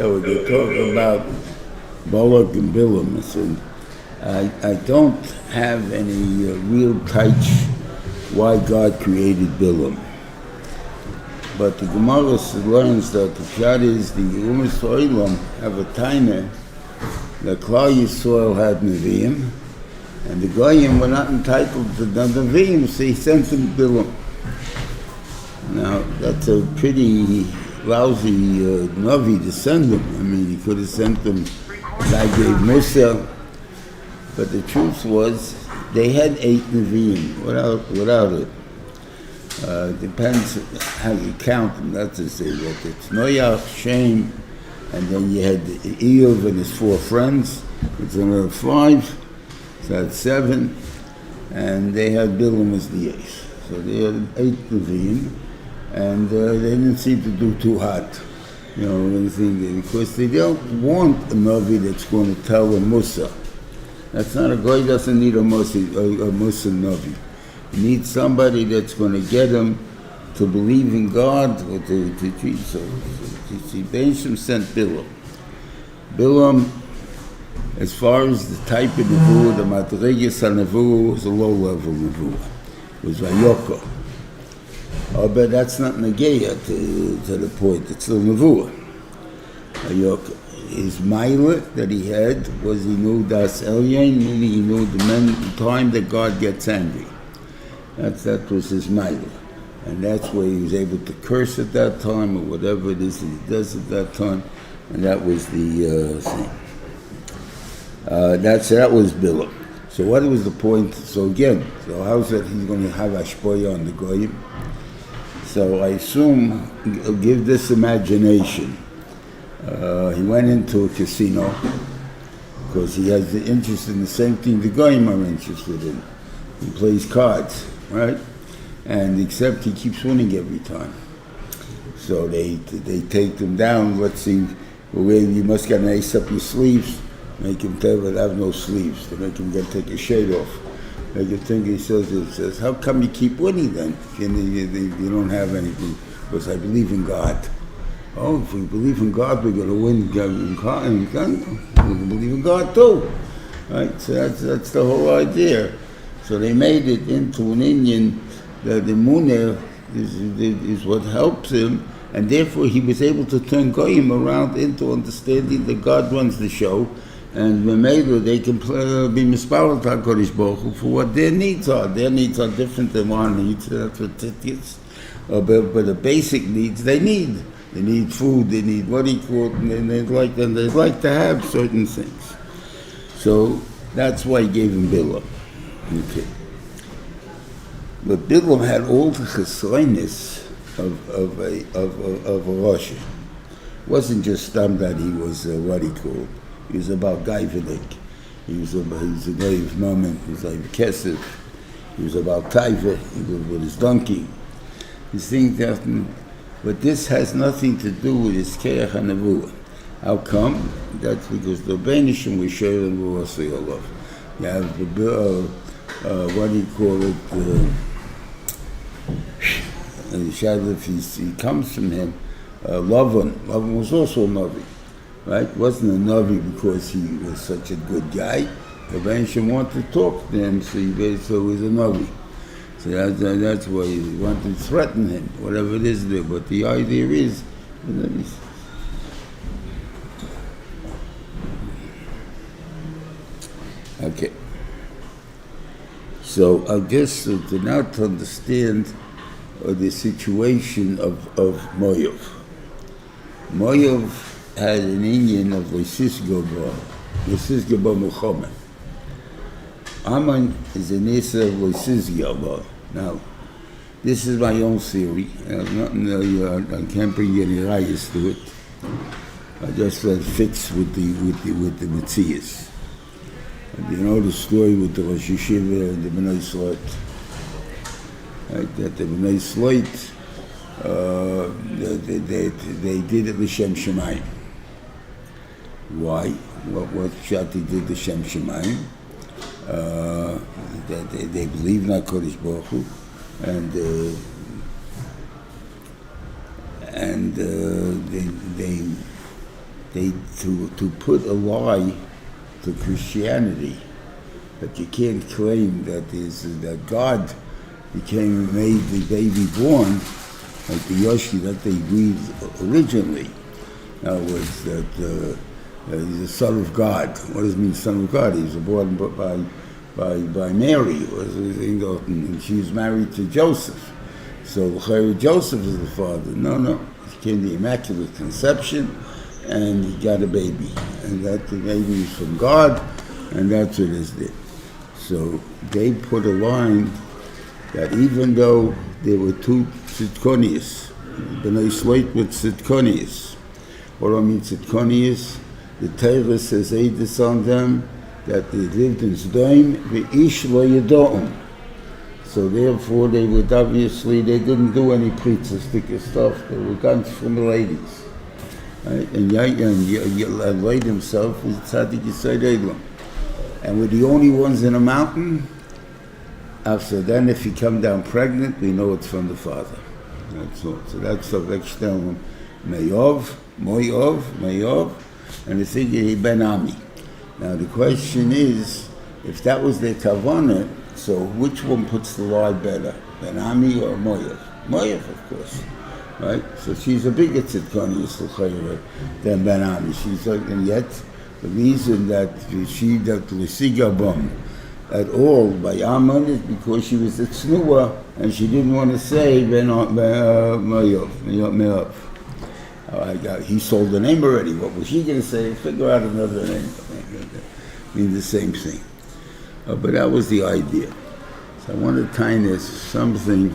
So they talk about Balak and Bilam. So I don't have any real touch why God created Bilam. But the Gemara learns that the shot is the Umas Oilam have a timer that Klal Yisrael had Nevi'im, and the Goyim were not entitled to the Nevi'im, so he sent them Bilam. Now, that's a pretty lousy Navi to send them. I mean, he could have sent them, the guy gave Musa, but the truth was, they had 8 Nevi'im without it. Depends how you count them, not to say that it's Noach, Shem, and then you had Eov and his 4 friends, it's another 5, so that's 7, and they had Bilam as the 8th. So they had 8 Nevi'im, and they didn't seem to do too hot, you know, anything, because they don't want a Navi that's going to tell a Musa. That's not a guy doesn't need a Musa Navi. You need somebody that's going to get him to believe in God or to treat. So Bensham sent Bilam. Bilam, as far as the type of Nevuah, the Madrigas HaNevuah was a low-level Nevuah. It was Vayoko. Oh, but that's not Negeya to the point. It's still Nevuah. Vayoko. His Maila that he had was he knew Das Elyon, meaning he knew the time that God gets angry. That was his Maila. And that's where he was able to curse at that time, or whatever it is that he does at that time. And that was the thing. That was Bilam. So what was the point? So again, so how's that he's going to have Ashpoya on the Goyim? So I assume, give this imagination. He went into a casino because he has the interest in the same thing the Goyim are interested in. He plays cards, right? And except he keeps winning every time. So they take them down. Let's see, well, you must get an ace up your sleeves. Make him have no sleeves. To make him take a shade off. Make him think he says, how come you keep winning then? You don't have anything. Because I believe in God. Oh, if we believe in God, we're going to win. We can believe in God too, right? So that's the whole idea. So they made it into an Indian that the Muneh is what helps him, and therefore he was able to turn Goyim around into understanding that God runs the show, and Memela they can be Mispalot HaKadosh Baruch Hu for what their needs are. Their needs are different than our needs. That's what it is. But the basic needs they need. They need food, they need what he called, and they like to have certain things. So that's why he gave him Bilam. Okay. But Bilam had all the chesroinus of a Rosh. It wasn't just that he was what he called. He was about Gaivanik. He was a grave moment. He was like Kesef. He was about Taiva. He was with his donkey. His thing that. But this has nothing to do with his Keach HaNevuah. How come? That's because the Benishim we share in Ruasayolov. You have the, what do you call it? He comes from him. Lavan was also a Navi, right? Wasn't a Navi because he was such a good guy. The Benishim wanted to talk to him, so he was a Navi. So that's why he wanted to threaten him, whatever it is there. But the idea is, okay. So I guess to now to understand the situation of Moav. Moav had an Indian of Lisisgo Muhammad. Aman is an Issa of Lisisgo. Now, this is my own theory. I can't bring any rayas to it. I just let it fits with the Metzias. You know the story with the Rosh Yeshiva and the Bnei Slot. Right? That the Bnei Slot, they did it l'Shem Shemayim. Why? What Shati did l'Shem Shemayim? They believe in HaKadosh Baruch Hu, and to put a lie to Christianity, that you can't claim that God made the baby born, like the Yoshi that they agreed originally. Now was that he's the son of God. What does it mean, son of God? He was born by Mary, and she was married to Joseph. So Joseph is the father. No, he came to the Immaculate Conception, and he got a baby, and that the baby is from God, and that's what it is there. So they put a line that even though there were two tzidkonius, B'nai Shlit with tzidkonius. What do I mean tzidkonius? The Torah says Eidus on them that they lived in Zdaim v'ish lo yado'um. So therefore they didn't do any priestly stuff. They were guns from the ladies. Right? And Yalai himself was Tzaddik Yisrael Elam. And we're the only ones in a mountain. So then if you come down pregnant, we know it's from the father. That's all. So that's the Vekshtelum Mayov, and the thing is Ben Ami. Now the question is, if that was their kavanah, so which one puts the lie better, Ben Ami or Moyev? Moyev, of course, right? So she's a bigger tzidkonius than Ben Ami. She's like, and yet the reason that she that Lisigabum at all by Ammon is because she was a tznuah and she didn't want to say Ben Moyev. He sold the name already. What was she going to say? Figure out another name. Mean the same thing. But that was the idea. So I want to tie this something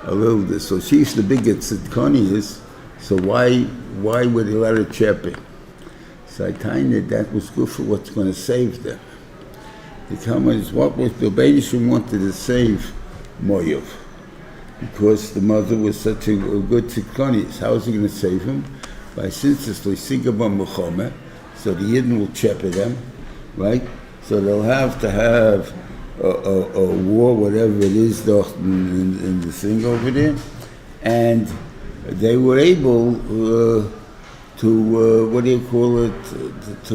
a little bit. So she's the biggest tzidkonius. So why would he let her chep it? So I tie it. That was good for what's going to save them. The comment is what was the Beinishim wanted to save Moyev. Because the mother was such a good tzidkonius. How is he going to save him? By since it's Lisigabam Mechome, so the Yidden will shepherd them, right? So they'll have to have a war, whatever it is, in the thing over there. And they were able to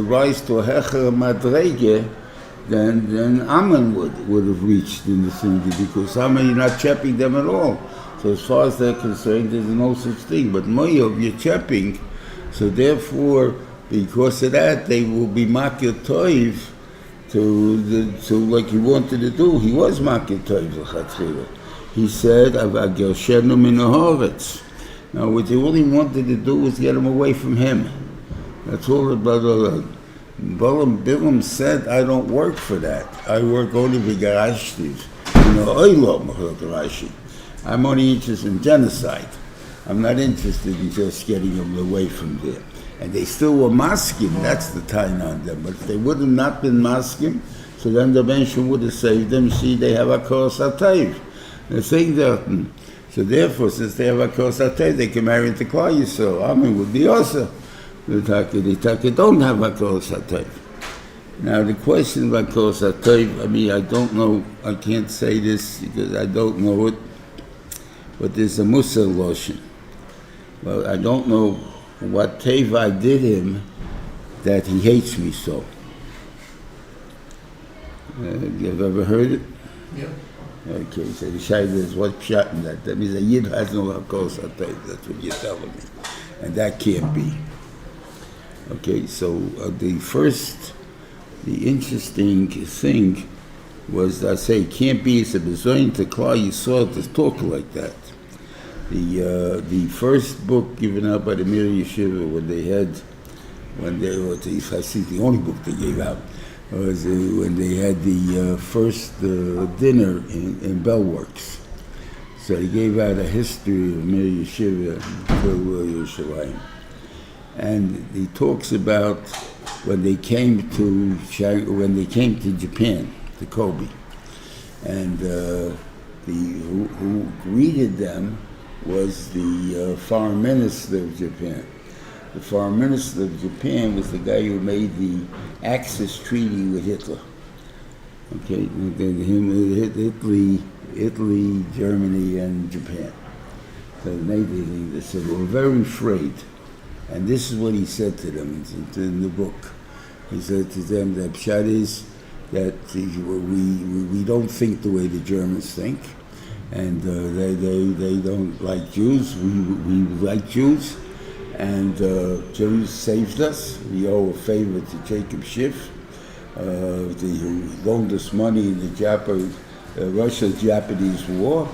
rise to a Hecher Madrege than Ammon would have reached in the thing, because Ammon, you're not chapping them at all. So as far as they're concerned, there's no such thing. But Moyev, you're chapping, so therefore, because of that, they will be makir toiv to like he wanted to do. He was makir toiv l'chatchila. He said, "Gershon min haaretz." Now, what he really wanted to do was get him away from him. That's all about. Bilam said, I don't work for that. I work only with Garashtiv. I'm only interested in genocide. I'm not interested in just getting them away from there. And they still were masking, that's the time on them. But if they would have not been masking, so then the Benshim would have saved them. See, they have a kos atayv. They're saying that. So therefore, since they have a kos atayv, they can marry into Klal Yisrael. Amen would be also. The Taka don't have a kos atayv. Now the question about kos atayv, I mean, I don't know, I can't say this because I don't know it, but there's a Musa lotion. Well, I don't know what Teva did him that he hates me so. You've ever heard it? Yeah. Okay, so the Shaila is what shot in that. That means a Yid has no kos atayv. That's what you're telling me. And that can't be. Okay, so the interesting thing was, I say, it can't be, it's a bezoin to Klal Yisrael to talk like that. The first book given out by the Mir Yeshiva when they were, I think the only book they gave out, was when they had the first dinner in Bellworks. So they gave out a history of Mir Yeshiva until Yerushalayim. And he talks about when they came to Japan, to Kobe, and who greeted them was the foreign minister of Japan. The foreign minister of Japan was the guy who made the Axis Treaty with Hitler. Okay, Italy, Germany, and Japan. So they said they were very afraid And this is what he said to them in the book. He said to them that pshat is that we don't think the way the Germans think, and they don't like Jews. We like Jews, and Jews saved us. We owe a favor to Jacob Schiff, who loaned us money in the Russia-Japanese War,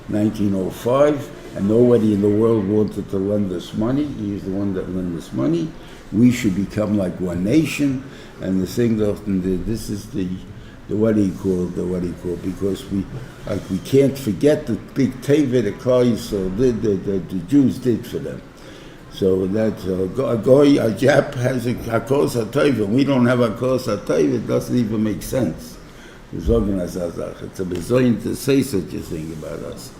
1905, and nobody in the world wanted to lend us money. He's the one that lent us money. We should become like one nation, and the thing that this is the what he called, because we can't forget the big teva the Jews did for them. So that a Jap has a kos hatova. We don't have a kos hatova. It doesn't even make sense. It's a bizarre to say such a thing about us.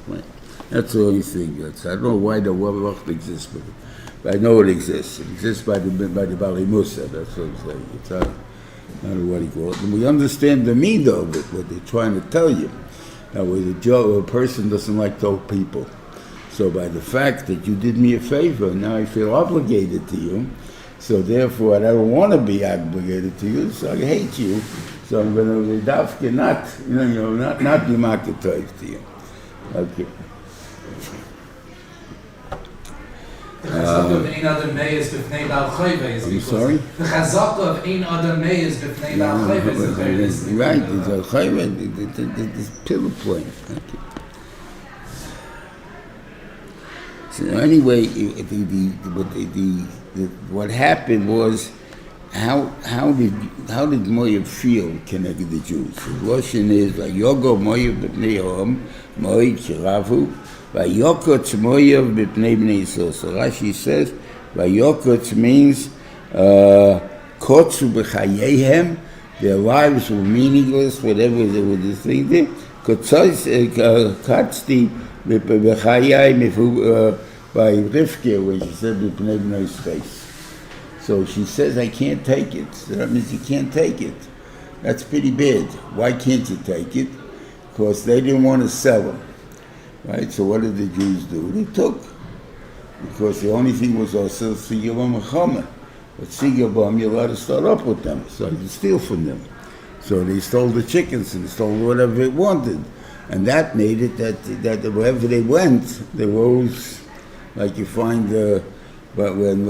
That's the only thing. I don't know why the word exists, but I know it exists. It exists by the Bali Musa. That's what I'm saying. It's not what he called it. And we understand the midah of it, what they're trying to tell you. Now, a person doesn't like those people. So by the fact that you did me a favor, now I feel obligated to you. So therefore, I don't want to be obligated to you, so I hate you. So I'm going to not be makatoiv to you. Okay. The chazaka of ein adam meyes b'fnei bal chayves. I'm sorry? The chazaka of ein adam meyes b'fnei bal chayves is very listening. Right, it's a chayves, it's pillar point. Okay. So anyway, what happened was, how did Moab feel connected to the Jews? The Russian is like Yogo Moab b'pnei Hom Moed Shiravu Vayokotz Moab b'pnei Bnei Yisrael. So Rashi says Vayokotz means Kotzu b'chayehem. Their lives were meaningless, whatever they were thinking. Katzti b'chayai by Rivka, when she said b'pnei Bnei space. So she says, I can't take it. So that means you can't take it. That's pretty bad. Why can't you take it? Because they didn't want to sell them. Right? So what did the Jews do? They took. Because the only thing was also Sigabam and Chama. But Sigabam, you're allowed to start up with them. So you steal from them. So they stole the chickens and stole whatever they wanted. And that made it that wherever they went, they were always, like you find... But when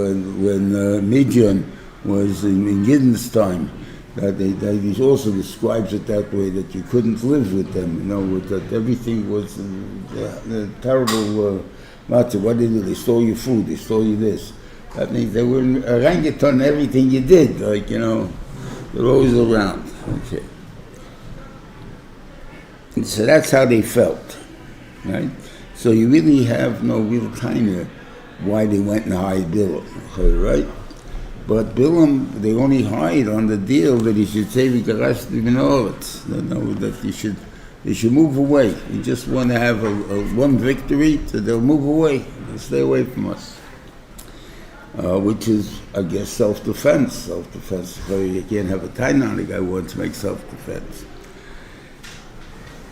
Midian was in Gideon's time, that he also describes it that way, that you couldn't live with them, that everything was terrible matter. What did they do? They stole your food, they stole you this. That means they were orangutan everything you did, they're always around. Okay. And so that's how they felt, right? So you really have no real kind why they went and hired Bilam, right? But Bilam, they only hired on the deal that he should say that they should move away. You just want to have one victory, so they'll move away. They'll stay away from us. Which is, I guess, self-defense. Self-defense. So you can't have a time on the guy who wants to make self-defense.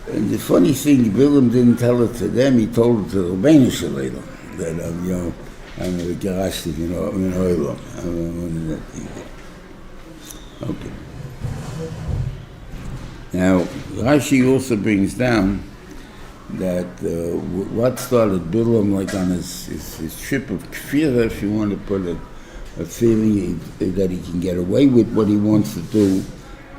And the funny thing, Bilam didn't tell it to them. He told it to the Reuven Shlit. That I'm a Gerash, in oil. Okay. Now, Rashi also brings down that what started Bilam like on his trip of kfira, if you want to put a feeling that he can get away with what he wants to do,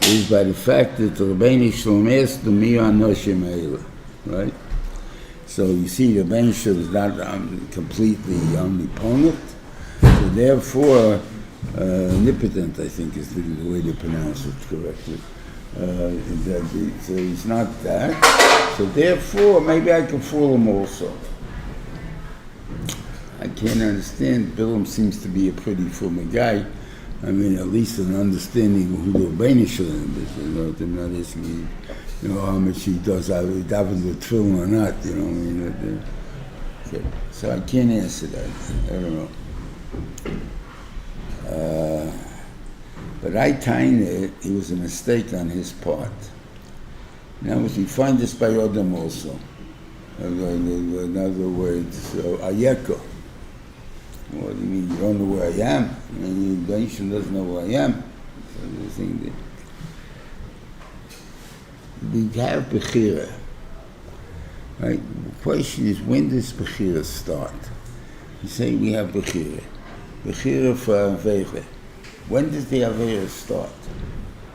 is by the fact that the Reuven Shlit asked the Miyah Noshim Eila, right? So you see, the Reuven Shlit is not completely omnipotent, so therefore, omnipotent, I think is the way to pronounce it correctly. So he's not that. So therefore, maybe I can fool him also. I can't understand. Bilam seems to be a pretty formal guy. I mean, at least an understanding of who the Reuven Shlit is. I'm not asking how much he does, daven with tefillin or not, Okay. So I can't answer that. I don't know. But I find it was a mistake on his part. Now, we find this by Adam also. In other words, Ayeko. What do you mean, you don't know where I am? I mean, the nation doesn't know where I am. So the thing that we have Bechira, right? The question is, when does Bechira start? You say we have Bechira. Bechira for Avera. When does the Avera start?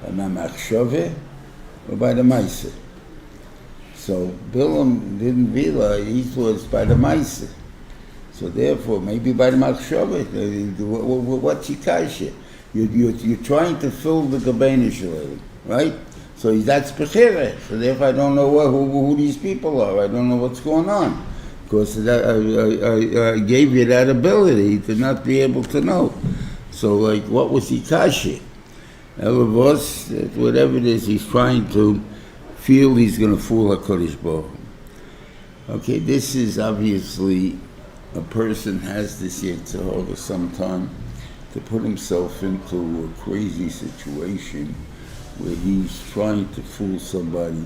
By the Machshove or by the Maisa? So Bilam didn't realize, he thought it's by the Maisa. So therefore, maybe by the Machshove, what's Yikasha? You're trying to fill the Gabein Shalom, right? So that's Bechira. So therefore I don't know who these people are. I don't know what's going on. Because I gave you that ability to not be able to know. So like, what was Yikasha? Elavos, whatever it is, he's trying to feel he's going to fool HaKadosh Baruch Hu. Okay, this is obviously, a person has this Yetzer Hara sometime to put himself into a crazy situation where he's trying to fool somebody,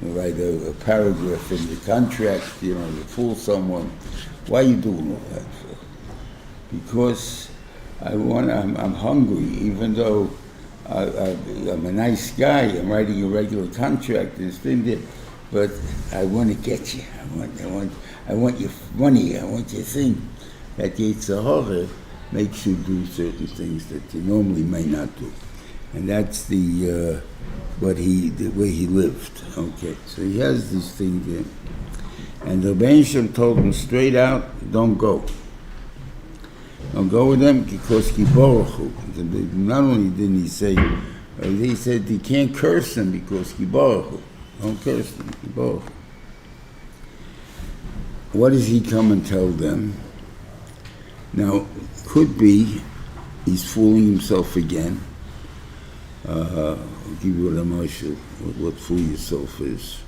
write a paragraph in the contract, to fool someone. Why are you doing all that for? Because I'm hungry, even though I'm a nice guy, I'm writing a regular contract and this thing there, but I want to get you. I want your money. I want your thing. That Yetzer Hara makes you do certain things that you normally may not do, and that's the way he lived. Okay, so he has these things there, and the Rebbeinu Shem told him straight out, don't go. Don't go with them because Ki Baruch Hu. Not only didn't he say, he said you can't curse them because Ki Baruch Hu. Don't curse them, Ki Baruch Hu. What does he come and tell them? Now, could be he's fooling himself again. I'll give you a marshal, what fool yourself is.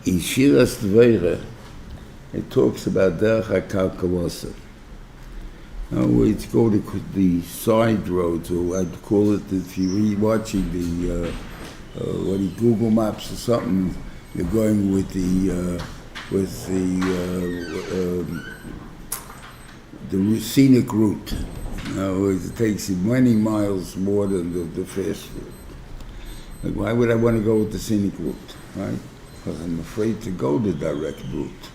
In Shiras Tvera, it talks about Derech HaKalkalasa. In other words, go to the side roads, or I'd call it, if you're watching the Google Maps or something, you're going with the scenic route. In other words, it takes you many miles more than the fast route. Like, why would I want to go with the scenic route, right? Because I'm afraid to go the direct route.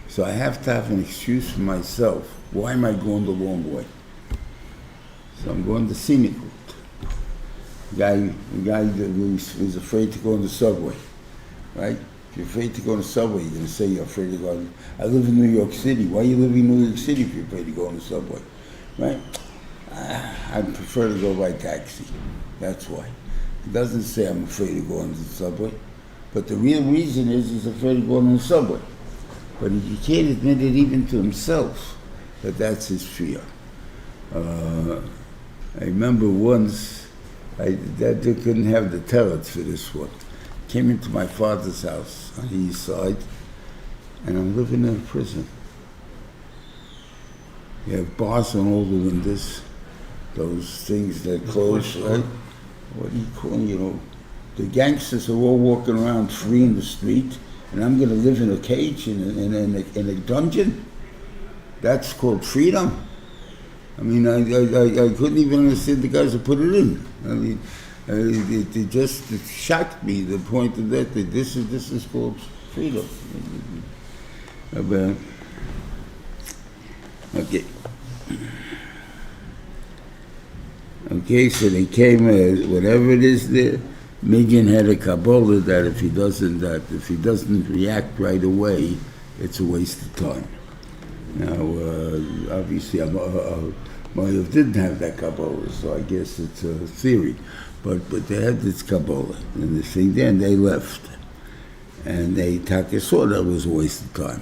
So I have to have an excuse for myself. Why am I going the long way? So I'm going the scenic route. The guy that was afraid to go on the subway, right? If you're afraid to go on the subway, you're going to say you're afraid to go on. I live in New York City. Why are you living in New York City if you're afraid to go on the subway, right? I prefer to go by taxi. That's why. It doesn't say I'm afraid to go on the subway, but the real reason is he's afraid of going on the subway. But he can't admit it even to himself that that's his fear. I remember once, I couldn't have the teretz for this one. Came into my father's house on the east side, and I'm living in a prison. You have bars on all the windows, those things that close, right? What do you call them? The gangsters are all walking around free in the street, and I'm going to live in a cage in a dungeon? That's called freedom? I mean, I couldn't even understand the guys who put it in. I mean, it just shocked me, the point of that this is called freedom. Okay. Okay, so they came, whatever it is there, Midian had a Kabbalah that if he doesn't react right away, it's a waste of time. Now, obviously, Moav didn't have that Kabbalah, so I guess it's a theory. But they had this Kabbalah, and the thing there, and they left. And they saw that was a waste of time.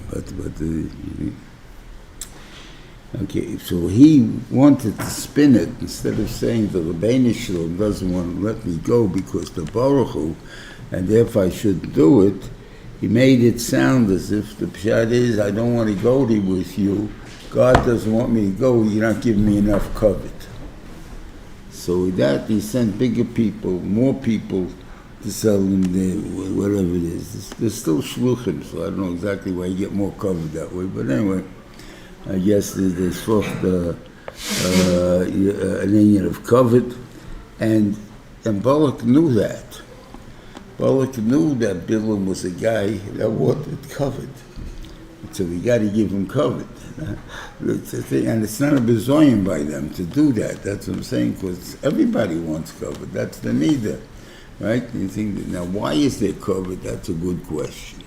Okay, so he wanted to spin it, instead of saying the Rebbeinu Shalom doesn't want to let me go because the Baruch Hu, and therefore I shouldn't do it. He made it sound as if the pshat is, I don't want to go there with you. God doesn't want me to go. You're not giving me enough covet. So with that, he sent bigger people, more people to sell them there, whatever it is. They're still shluchim, so I don't know exactly why you get more covered that way. But anyway, I guess there's an union of covet, and Balak knew that. Balak knew that Bilam was a guy that wanted covet, so we got to give him covet. It's a thing, and it's not a bezoyim by them to do that. That's what I'm saying, because everybody wants covet. That's the neither. Right? You think that, now, why is there covet? That's a good question.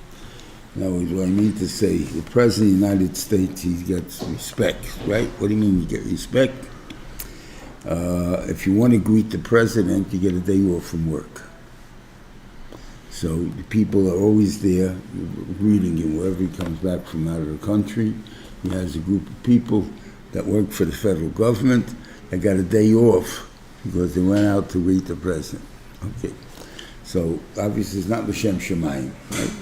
Now, what I mean to say, the President of the United States, he gets respect, right? What do you mean you get respect? If you want to greet the President, you get a day off from work. So the people are always there greeting him wherever he comes back from out of the country. He has a group of people that work for the federal government. They got a day off because they went out to greet the President. Okay, so obviously it's not L'Shem Shemayim, right?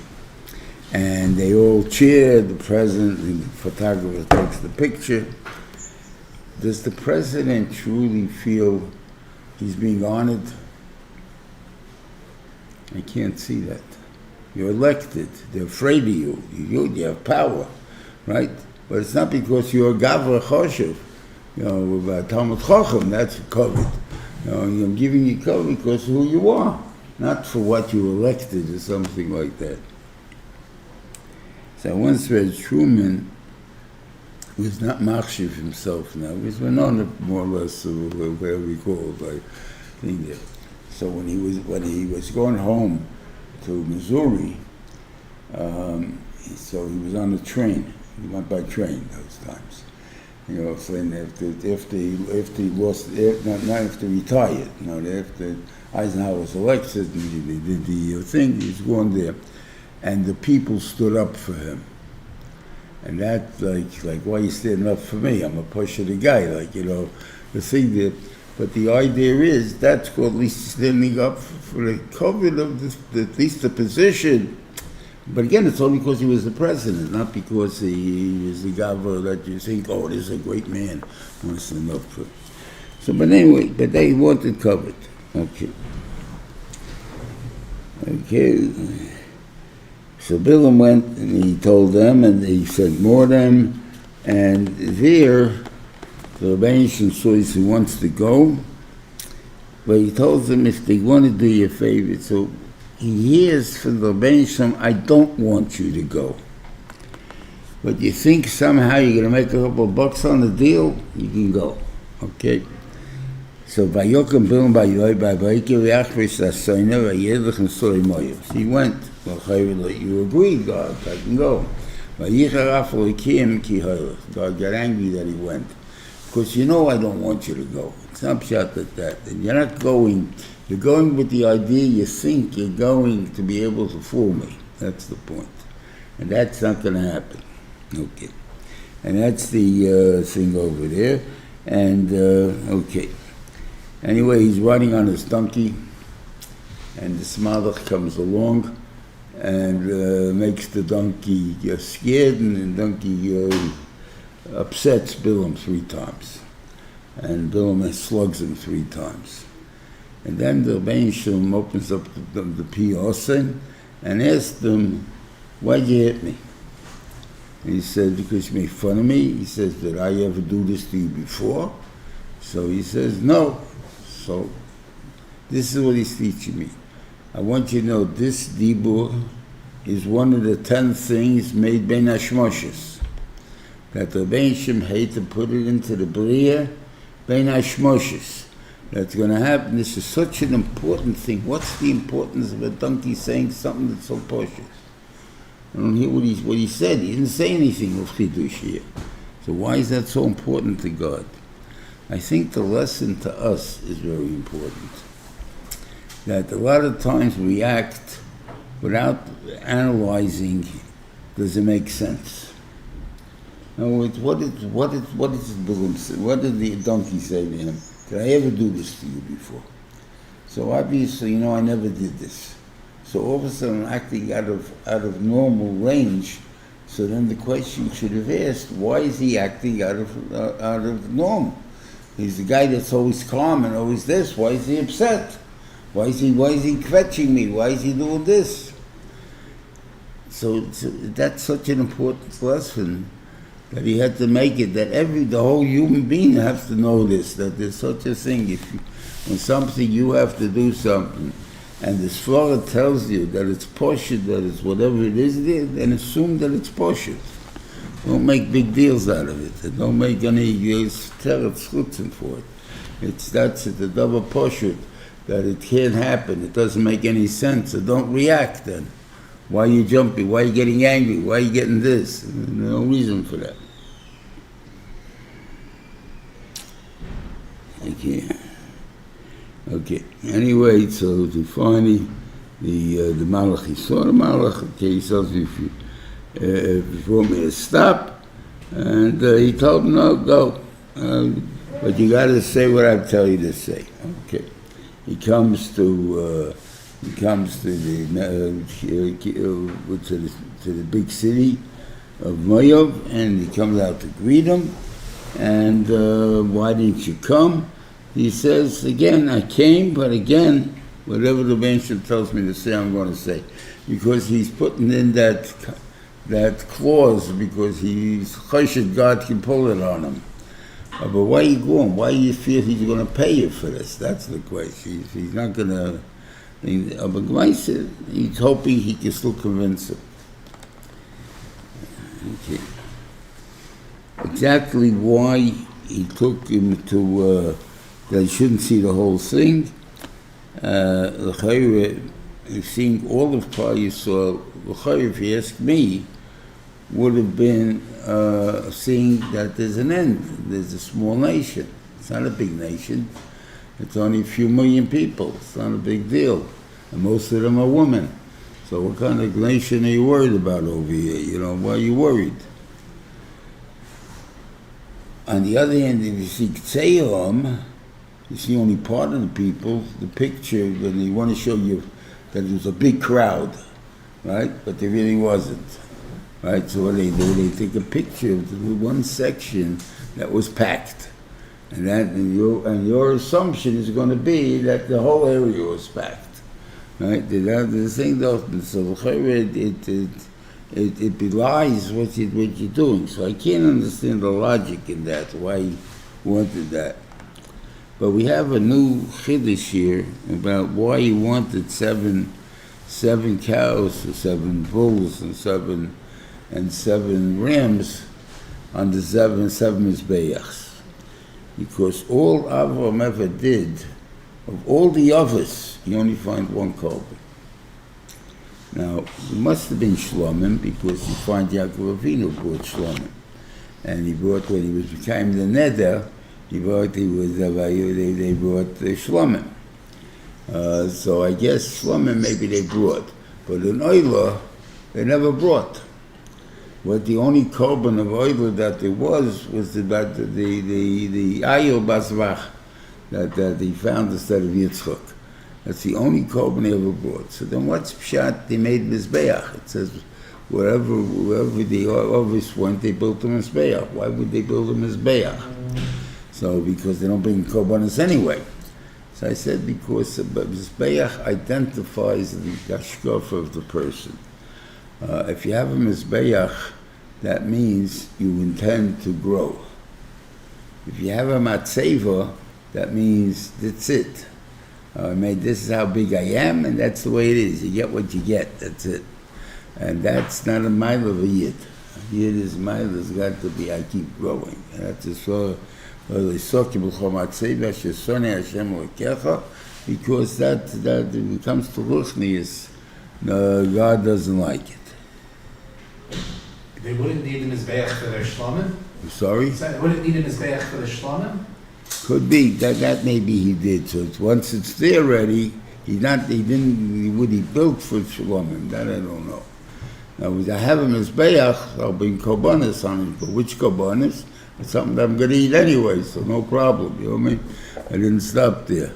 And they all cheer, the president, the photographer takes the picture. Does the president truly feel he's being honored? I can't see that. You're elected, they're afraid of you, you have power, right? But it's not because you're a Gavra Choshev, about Talmud Chochem, that's covered. I'm giving you cover because of who you are, not for what you elected or something like that. So I once read Truman was not machshiv himself now. He was known more or less where we call it, I think that. So when he was going home to Missouri, so he was on a train. He went by train those times. So after he retired, after Eisenhower was elected, and they did the thing, he was going there, and the people stood up for him. And that, like, why are you standing up for me? I'm a pusher the guy, the thing that, but the idea is, that's called at least standing up for the covet of at least the position. But again, it's only because he was the president, not because he was the governor that you think, oh, this is a great man. I want to stand up for. So, but anyway, but they wanted covet. Okay. So Bilam went and he told them, and he sent more of them, and there, the Rebbeinu says he wants to go, but he told them if they want to do you a favor, so he hears from the Rebbeinu, I don't want you to go. But you think somehow you're going to make a couple of bucks on the deal, you can go. Okay? So Vayokim Bilam Ba'yoy Ba'bayki V'yachvish L'Asoyna V'yedlich N'Sorei Moyev. So he went. You agreed, God, I can go. God got angry that he went. Because I don't want you to go. It's not shot at that. And you're not going. You're going with the idea you think you're going to be able to fool me. That's the point. And that's not going to happen. Okay. And that's the thing over there. And, okay. Anyway, he's riding on his donkey. And the Smalach comes along and makes the donkey scared, and the donkey upsets Bilam 3 times. And Bilam slugs him 3 times. And then the Rebbeinu opens up the Piyosin and asks them, why'd you hit me? And he said, because you made fun of me. He says, did I ever do this to you before? So he says, no. So this is what he's teaching me. I want you to know this dibur is one of the 10 things made ben hashmoshes. That the Rebbeinu hate to put it into the bria ben hashmoshes. That's going to happen. This is such an important thing. What's the importance of a donkey saying something that's so precious? I don't hear what he said. He didn't say anything of chidush here. So why is that so important to God? I think the lesson to us is very important. That a lot of times we act without analyzing, does it make sense? In other words, what did the donkey say to him? Did I ever do this to you before? So obviously, I never did this. So all of a sudden I'm acting out of normal range. So then the question should have asked, why is he acting out of normal? He's the guy that's always calm and always this. Why is he upset? Why is he kvetching me? Why is he doing this? So that's such an important lesson that he had to make it, that the whole human being has to know this, that there's such a thing. When something you have to do something, and the Svara tells you that it's poshut, that it's whatever it is there, then assume that it's poshut. Don't make big deals out of it. And don't make any teretz for it. That's the double poshut, that it can't happen. It doesn't make any sense. So don't react then. Why are you jumping? Why are you getting angry? Why are you getting this? There's no reason for that. Okay. Anyway, so finally, the Malach, he saw the Malach. Okay, he says, if you want me to stop, and he told him, no, go. But you got to say what I tell you to say. Okay. He comes to the big city of Moav, and he comes out to greet him. And why didn't you come? He says, again, I came, but again, whatever the Bensham tells me to say, I'm going to say. Because he's putting in that clause, because he's choshed God can pull it on him. But why are you going? Why do you feel he's going to pay you for this? That's the question. He's not going to... He's hoping he can still convince him. Okay. Exactly why he took him to... that he shouldn't see the whole thing. Seeing all of Payusol, if you ask me, would have been seeing that there's an end. There's a small nation. It's not a big nation. It's only a few million people. It's not a big deal. And most of them are women. So what kind of nation are you worried about over here? You know, why are you worried? On the other hand, if you see Ktseihom, you see only part of the people, the picture, when they want to show you that there was a big crowd, right? But there really wasn't, right? So what they do, they take a picture of the one section that was packed. And your assumption is going to be that the whole area was packed, right? The thing though, so it belies what you're doing. So I can't understand the logic in that, why he wanted that. But we have a new chiddush here about why he wanted seven cows, or 7 bulls, and seven rams on the seven mizbeachs. Because all Avram ever did, of all the others, you only find one korban. Now, it must have been Shlomim, because you find Yaakov Avinu brought Shlomim. And he brought, when he was becoming the Neder, they brought Shlomim. So I guess Shlomim maybe they brought. But in Oila, they never brought. What the only korban of Oila that there was about the Ayil Basvach that he found instead of Yitzchak. That's the only korban he ever brought. So then what's pshat? They made Mizbeach. It says wherever the others went, they built a Mizbeach. Why would they build a Mizbeach? So because they don't bring korbanos anyway. So I said because Mizbeach identifies the hashkafa of the person. If you have a Mizbeach, that means you intend to grow. If you have a Matzeva, that means that's it. This is how big I am, and that's the way it is. You get what you get, that's it. And that's not a mile of a yid. A yid is mile has got to be, I keep growing. And that's a sort because that when it comes to Ruchnius, God doesn't like it. They wouldn't need a Mizbeach for their Shlomim? Sorry? They wouldn't need a Mizbeach for their Shlomim? Could be. That maybe he did. So once it's there already, would he built for Shlomim? That I don't know. Now, if I have a Mizbeach, I'll bring korbanos on it. But which korbanos? It's something that I'm going to eat anyway, so no problem. You know what I mean? I didn't stop there.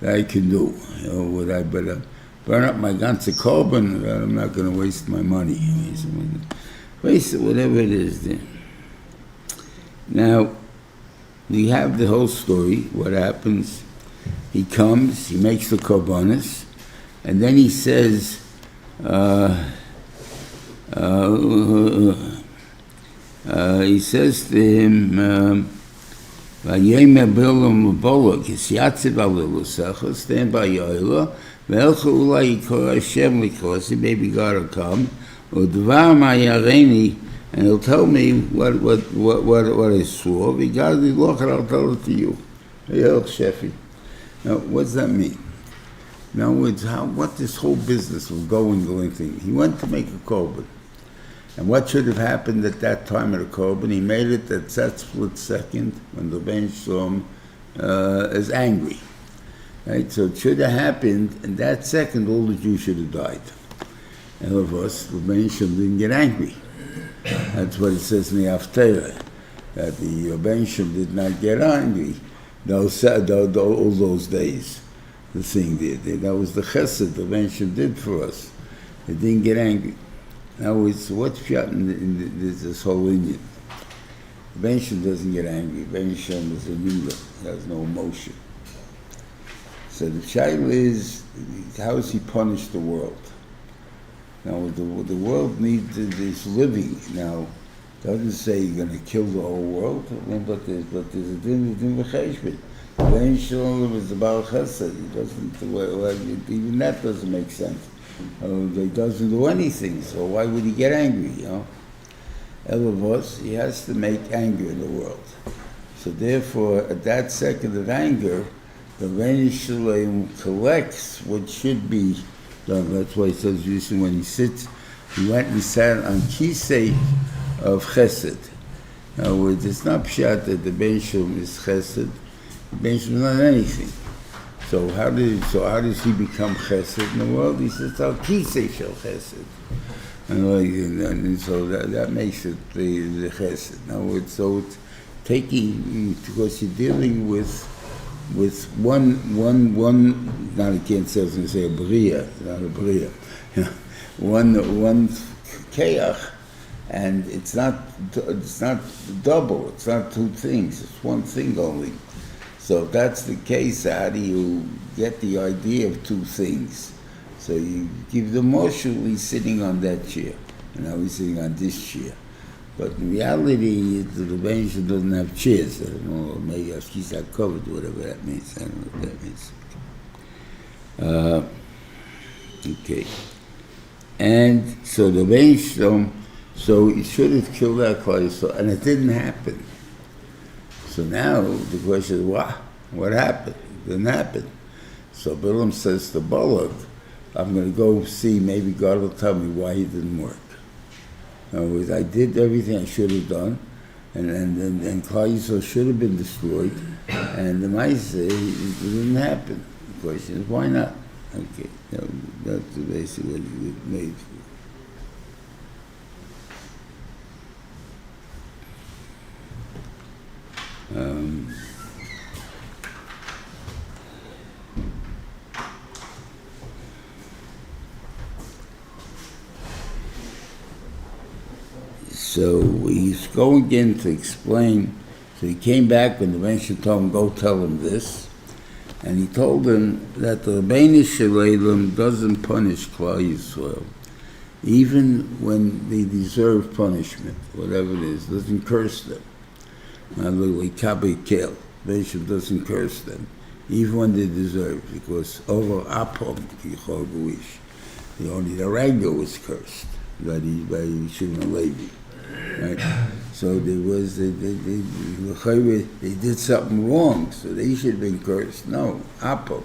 That I can do. You know, would I better burn up my ganze korban? I'm not going to waste my money. Waste it, whatever it is then. Now, we have the whole story, what happens. he comes, he makes the korbanos, and then he says, he says to him, "Vayemer Bilam Balak, Yisatziv Alilusecha, stand by Yoila, Ve'elcha Ulai Yikor Hashem Likosi, maybe God will come, Udvar Ma'yareni, and he'll tell me what I saw. V'gadi Lochar, I'll tell it to you." Now, what does that mean? Now, it's what this whole business of going thing. He went to make a korban. And what should have happened at that time of the korban? He made it at that split second when the Ben Shalom is angry. Right? So it should have happened in that second, all the Jews should have died. And of us, the Ben Shalom didn't get angry. That's what it says in the Haftarah, that the Ben Shalom did not get angry all those days. The thing did. That was the chesed the Ben Shalom did for us. It didn't get angry. Now, it's what's pshat in this whole Indian. The Ben Shalom doesn't get angry. Ben Shalom is a leader. He has no emotion. So the child is, how does he punish the world? Now, the world needs this living. Now, it doesn't say you're going to kill the whole world, but there's a din v'cheshbon. Ben Shalom is the Baal Chesed. He doesn't, even that doesn't make sense. He doesn't do anything, so why would he get angry, you know? Elavos, he has to make anger in the world. So therefore, at that second of anger, the Ben Shalom collects what should be done. That's why he says usually when he sits, he went and sat on kisei of chesed. In other words, it's not pshat that the Ben Shalom is chesed. The Ben Shalom is not anything. So how does he become chesed in the world? He says, "Al kisei shel chesed," and so that makes it the chesed. Now it's taking, because you're dealing with one. Now I can't say, I was going to say a bria, not a bria. One keach, and it's not double. It's not two things. It's one thing only. So if that's the case, how do you get the idea of two things? So you give the Moshe, he's sitting on that chair, and now he's sitting on this chair. But in reality, the Ben Shalom doesn't have chairs. I don't know, maybe he's not covered, whatever that means. I don't know what that means. Okay. And so the Ben Shalom, so he should have killed that Klal, and it didn't happen. So now the question is, what happened? It didn't happen. So Bilam says to Balak, I'm going to go see, maybe God will tell me why he didn't work. In other words, I did everything I should have done, and Klal Yisrael should have been destroyed, and the Maisa, it didn't happen. The question is, why not? Okay, that's basically what it made. So he's going again to explain. So he came back when the Ben Shalom told him, go tell him this. And he told him that the Rebbeinu Shalom doesn't punish Klal Yisrael, even when they deserve punishment, whatever it is, doesn't curse them. Like Kabe Kel, Ben Shalom doesn't curse them, even when they deserve, because over Apom, only the Ranga was cursed by Shimon Levi. Right? So there was they did something wrong, so they should have been cursed. No, Apom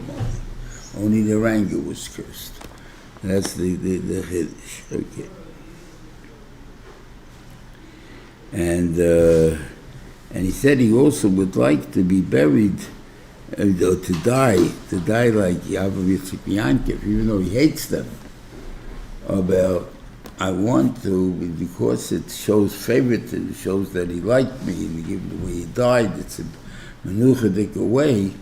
only the Ranga was cursed. That's the Chiddush. Okay. And he said he also would like to be buried, or to die like Yaakov Yitzchak, even though he hates them. About I want to, because it shows favoritism, it shows that he liked me, and given the way he died, it's a menuchadik way.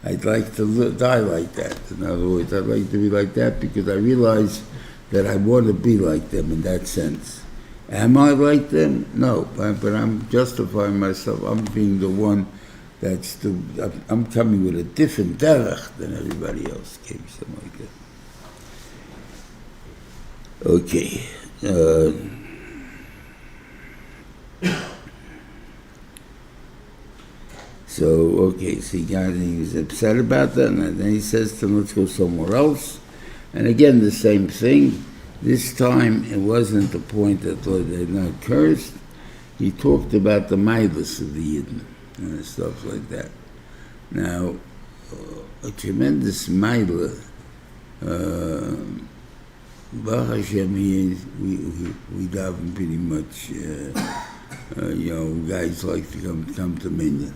I'd like to die like that. In other words, I'd like to be like that because I realize that I want to be like them in that sense. Am I like them? No, but I'm justifying myself. I'm being the one I'm coming with a different derech than everybody else came, something like that. Okay. So he was upset about that, and then he says to him, let's go somewhere else. And again, the same thing. This time, it wasn't the point that they're not cursed. He talked about the midas of the Yidden and stuff like that. Now, a tremendous midah, Baruch Hashem, we daven pretty much, guys like to come to Minyan.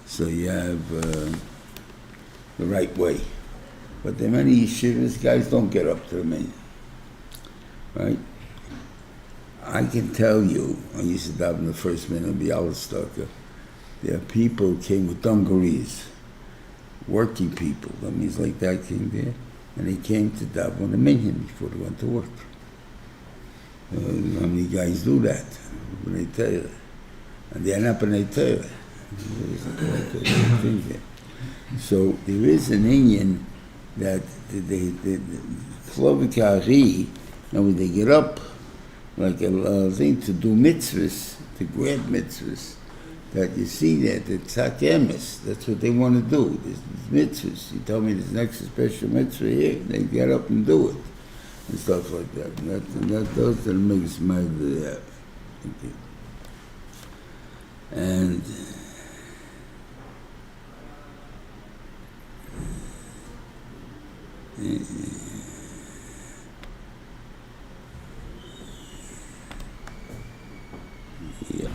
So you have the right way. But there are many yeshivas, guys don't get up to the Minyan. Right? I can tell you, I used to daven the first minute of the Bialystoker. There are people who came with dungarees, working people, that means like that came there, and they came to daven the Minyan before they went to work. How many guys do that? B'nai Torah. And they are not B'nai Torah. So there is an inyan that the Klovik when they get up, like a thing to do mitzvahs, to grab mitzvahs, that you see that it's emes. That's what they want to do. There's mitzvahs. You tell me there's next special mitzvah here, they get up and do it, and stuff like that. And those are the biggest mind they have. Okay. And yeah.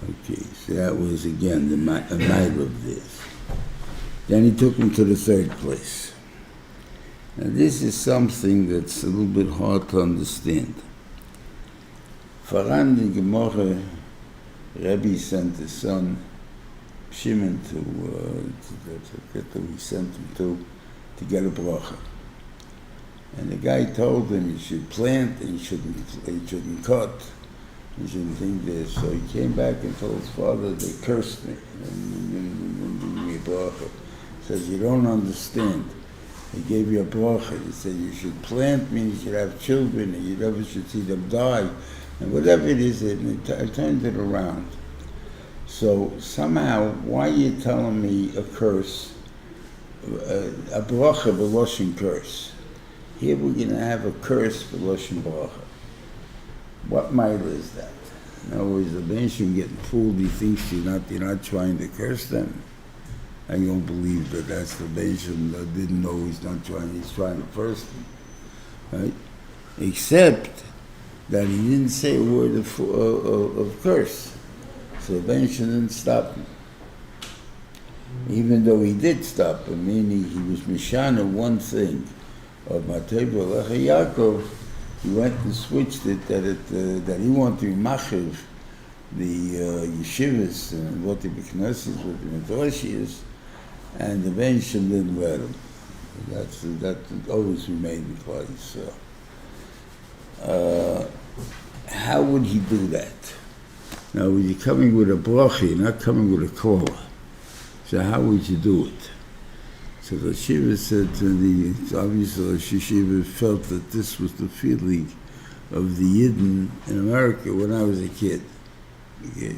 Okay, so that was again a matter of this. Then he took him to the third place. Now this is something that's a little bit hard to understand. Faran in Gemara, Rebbe sent his son Shimon he sent him to get a bracha. And the guy told him he should plant and he shouldn't cut. He shouldn't think this. So he came back and told his father, they cursed me. And gave me a bracha. He says, you don't understand. He gave you a bracha. He said, you should plant, means you should have children, and you never should see them die. And whatever it is, I turned it around. So somehow, why are you telling me a curse, a bracha b'loshen curse? Here we're going to have a curse b'loshen bracha. What mile is that? In other words, the nation getting fooled, he thinks you're not trying to curse them. I don't believe that that's the nation that didn't know he's trying to curse them. Right? Except that he didn't say a word of curse. So the nation didn't stop him. Even though he did stop him, meaning he was mishana one thing of Mateva Lecha Ya'akov, he went and switched it that he wanted to be machiv the yeshivas and what the b'knesses with the medrashis, and the Bensham didn't let him. That always remained the place. So, how would he do that? Now, when you're coming with a bracha, you're not coming with a kol. So how would you do it? So the Shiva said obviously the Shiva felt that this was the feeling of the Yidden in America when I was a kid. Okay.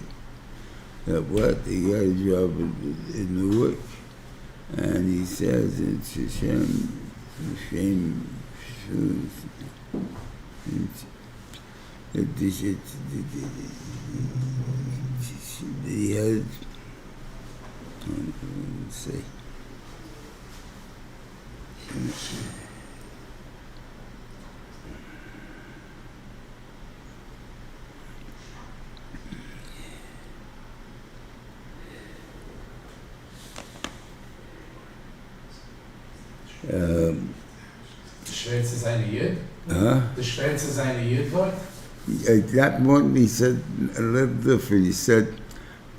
That what? He got a job in Newark. And he says it's a shame, he had, let's see. The Schweizer seine Jid? The Schweizer seine Jid what? That one, he said a little different. He said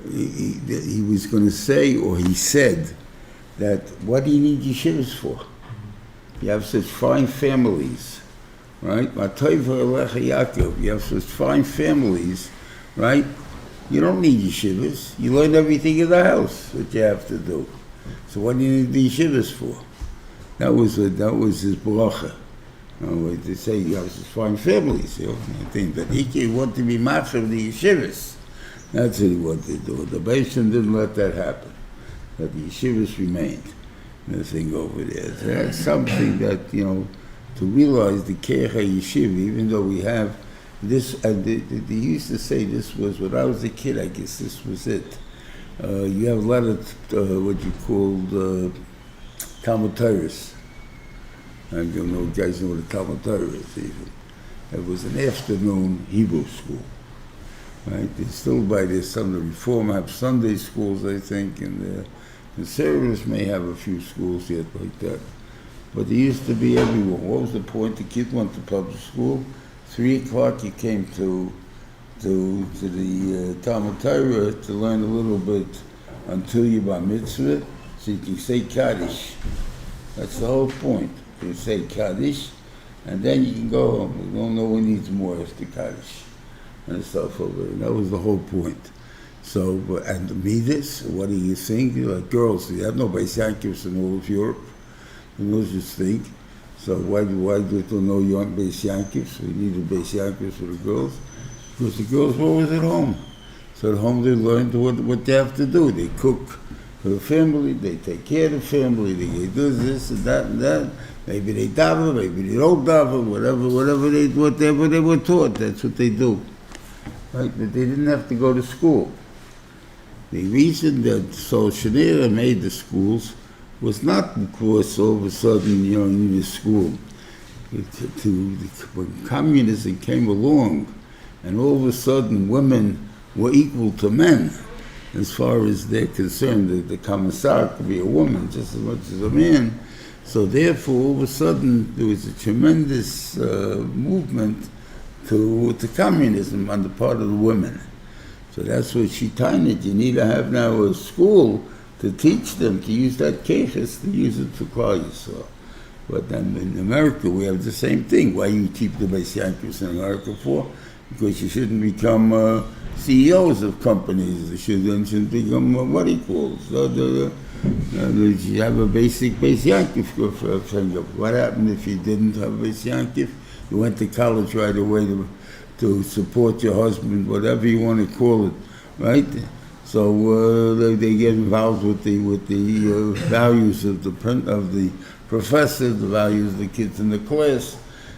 he was going to say, or he said, that what do you need yeshivas for? You have such fine families right? Yaakov. You have such fine families, right? You don't need yeshivas. You learn everything in the house, what you have to do. So what do you need the yeshivas for? That was his bracha. They say you have such fine families. You know, I think that he wanted to be master of the yeshivas. That's what he wanted to do. The Beishan didn't let that happen. That the yeshivas remained. The thing over there. So that's something that, you know, to realize the Kecha Yeshiva, even though we have this, and they used to say this was, when I was a kid, I guess this was it. You have a lot of what you call Talmud Torahs. I don't know if you guys know what a Talmud Torah is even. It was an afternoon Hebrew school. Right? They still by this Sunday Reform have Sunday schools, I think, and the conservatives may have a few schools yet like that. But there used to be everywhere. What was the point? The kids went to public school. 3 o'clock you came to the Talmud Torah to learn a little bit until you bar mitzvah, so you can say Kaddish. That's the whole point. You say Kaddish, and then you can go home. You don't know who needs more after Kaddish and stuff over there. That was the whole point. So, and the Midas, what do you think? Like girls, you have no Beis Yankovs in all of Europe. You know, just think. So why do you know you aren't Beis Yankovs? We needed Beis Yankovs for the girls. Because the girls were always at home. So at home they learned what they have to do. They cook for the family, they take care of the family, they do this and that. Maybe they daven, maybe they don't daven, whatever they were taught, that's what they do. Right? But they didn't have to go to school. The reason that Shliur made the schools was not because all of a sudden, you know, you need a school. When communism came along, and all of a sudden women were equal to men, as far as they're concerned, the commissar could be a woman just as much as a man. So therefore, all of a sudden, there was a tremendous movement to communism on the part of the women. So that's what she taught. You need to have now a school to teach them to use that keches, to use it for Klal Yisrael. But then in America, we have the same thing. Why you keep the Beis Yankovs in America for? Because you shouldn't become CEOs of companies. You shouldn't become what he calls. You have a basic Beis Yankov. What happened if you didn't have Beis Yankov? You went to college right away to support your husband, whatever you want to call it, right? So they get involved with the values of the professor, the values of the kids in the class,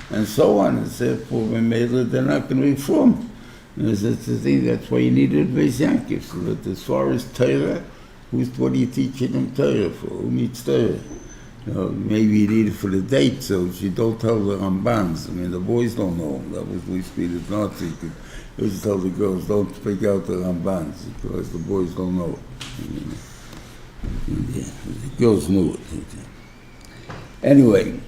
and so on. And therefore, when they're not going to reform. That's the thing. That's why you needed Beis Yankov. So that as far as Torah, what are you teaching them Torah for? Who needs Torah? You know, maybe you need it for the date, so you don't tell the Rambans. I mean, the boys don't know them. That was we speak the Nazi. You used to tell the girls, don't speak out the Rambans, because the boys don't know it. Yeah, the girls knew it. Anyway,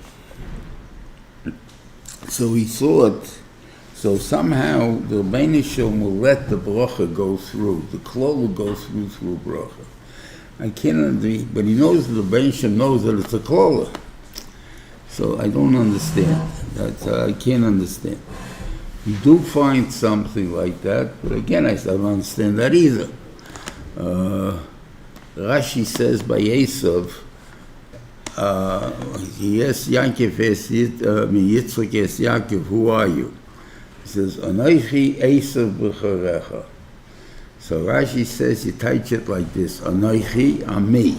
so he thought, so somehow the Rebbeinu Shalom will let the bracha go through, the klal will go through bracha. I can't understand, but he knows that the Rebbeinu Shalom knows that it's a klal. So I don't understand. I can't understand. You do find something like that, but again, I don't understand that either. Rashi says by Yosef, he asked Yaakov, Yitzchak asked Yaakov, who are you? He says, Anoichi Esav b'charecha. So Rashi says, you teach it like this, Anoichi, I'm me.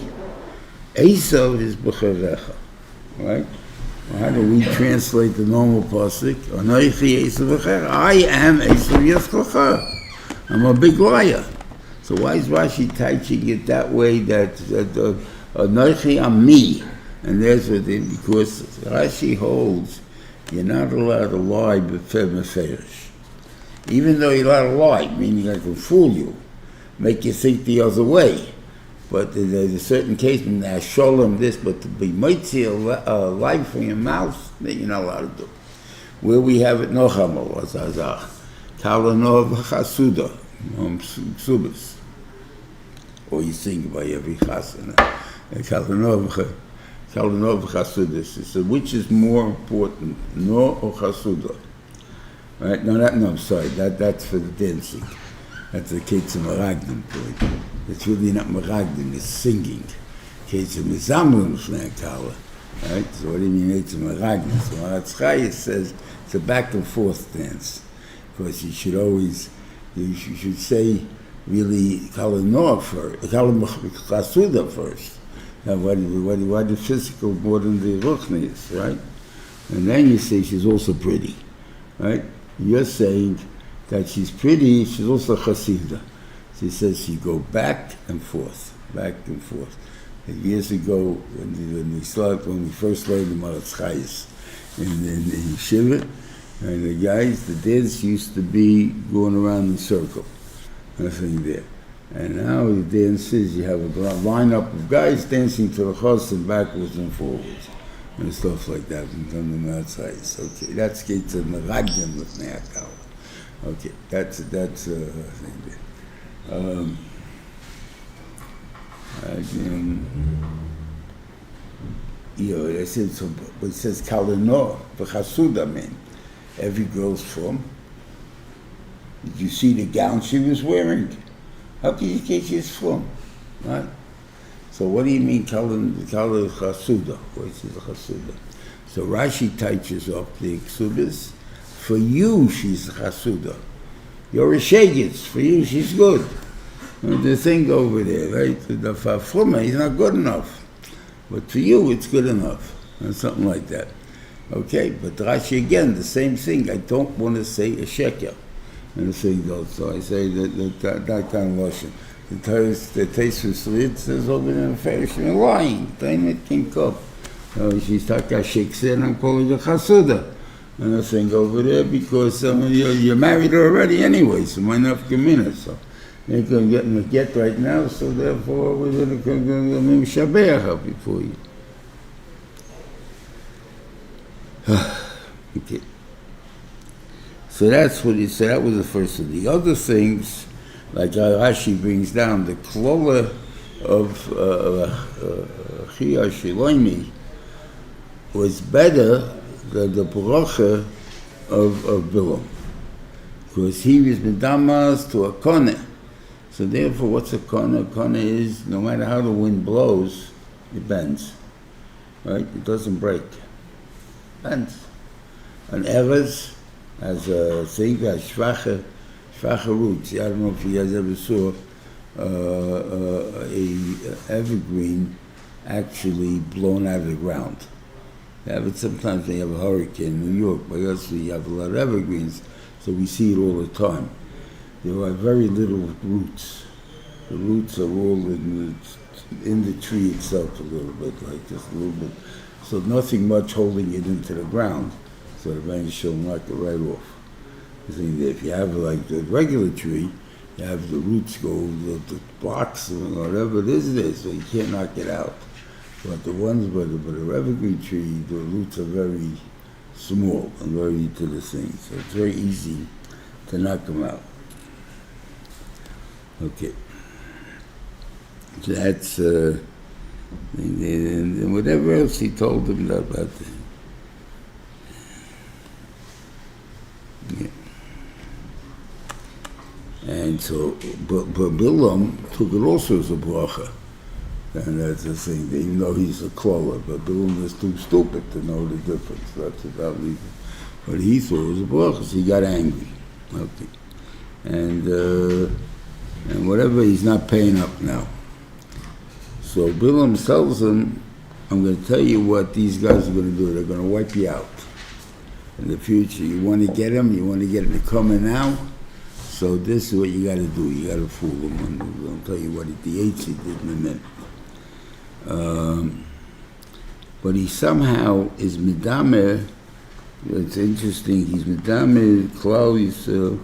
Esav is b'charecha, right? How do we translate the normal pasuk? Anoichi Esav b'charecha. I am Esav Yisrael. I'm a big liar. So why is Rashi teaching it that way, that Anoichi, I'm me? And that's what it, because Rashi holds you're not allowed to lie b'feh meferish. Even though you're allowed to lie, meaning I can fool you, make you think the other way. But there's a certain case, now show them this, but to be mitzi a lie from your mouth, that you're not allowed to do. Where we have it, Nochamo, Azazah, Kalanov Chasuda, Ksubis. Or you sing by every chasana. Kalanov Kal Nor v'chasudis. He said, which is more important, Nor or chasuda? Right? No, I'm sorry. That's for the dancing. That's the Ketzim Meragdim point. It's really not Meragdim, it's singing. Ketzim Mizamlim Shnei. Right? So what do you mean Ketzim Meragdim? So Maratz Chayes says it's a back and forth dance. Because you should say really Kal Nor first, Kal Chasuda first. Now why the physical more than the ruchnius, right? And then you say she's also pretty, right? You're saying that she's pretty, she's also chasida. She says she go back and forth. And years ago, when we first learned the Maratz Chayes in Shiva, and the guys, the dance used to be going around in a circle, nothing there. And now the dance is, you have a lineup of guys dancing to the chos and backwards and forwards, and stuff like that, and from the outside. Okay, that's Ketzim Meragdim with Neakal. Okay, that's thing there. It says Kal Nor v'chasuda mean every girl's from. Did you see the gown she was wearing? How can you get she's from? Right? So what do you mean Kal chasuda? What is the chasuda? So Rashi touches up the ksubis. For you, she's chasuda. You're a shegitz. For you, she's good. And the thing over there, right? The fafuma, he's not good enough. But for you, it's good enough. And something like that. Okay, but Rashi again, the same thing. I don't want to say a sheker. And the thing goes, so I say that kind of Russian. The taste of Shlit says over there in Farish, you're lying. Tainit can come. She's talking shikse, and I'm calling her chasuda. And I think over there, because you're married already anyway, so why not come in? So you're going to get right now, so therefore we're going to shabeach her before you. Okay. So that's what he said. That was the first of the other things, like Rashi brings down, the klola of Chia Shilomi was better than the bracha of Bilam, because he was medamas to a kone. So therefore, what's a kone? A kone is, no matter how the wind blows, it bends, right? It doesn't break. It bends. An erez has a thing that shvache roots. I don't know if you guys ever saw a evergreen actually blown out of the ground. They have it sometimes. They have a hurricane in New York, but also you have a lot of evergreens, so we see it all the time. There are very little roots. The roots are all in the tree itself a little bit, like just a little bit. So nothing much holding it into the ground, so the rain shall knock it right off. If you have like the regular tree, you have the roots go, the blocks or whatever it is there, so you can't knock it out. But the ones by the evergreen tree, the roots are very small and very to the thing, so it's very easy to knock them out. Okay. So that's, and whatever else he told them about that. Yeah. And so, but Bilam took it also as a bracha. And that's the thing, even though he's a klola, but Bilam is too stupid to know the difference. That's about leaving. But he thought it was a bracha, so he got angry. Okay. And whatever, he's not paying up now. So Bilam tells him, I'm going to tell you what these guys are going to do. They're going to wipe you out in the future. You want to get them, you want to get them to come in now. So this is what you got to do. You got to fool them. And I'll tell you what the Eitzi did in a minute. But he somehow is medamer. It's interesting. He's medamer. Klal Yisrael.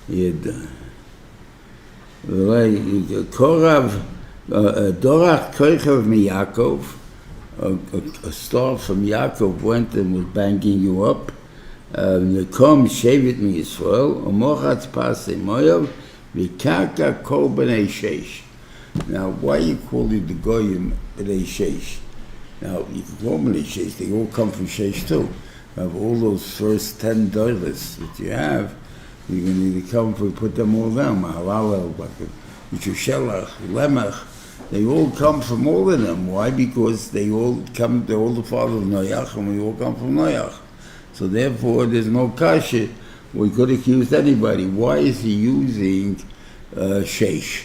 He had Korav Dorach Koichav mi Yaakov. A star from Yaakov went and was banging you up. Nekom Shevet mi Yisrael. Omochatz Pasei Moyav V'Karka Kol B'nei Sheish. Now, why you call it the Goyim B'nei Sheish? Now, you can call them Sheish, they all come from Sheish too. You have all those first 10 dollars that you have, you're going to either come for put them all down, Mahalal, Shelach, Lemach, they all come from all of them. Why? Because they're all the father of Noach, and we all come from Noach. So therefore, there's no kasha. We could accuse anybody. Why is he using Sheish?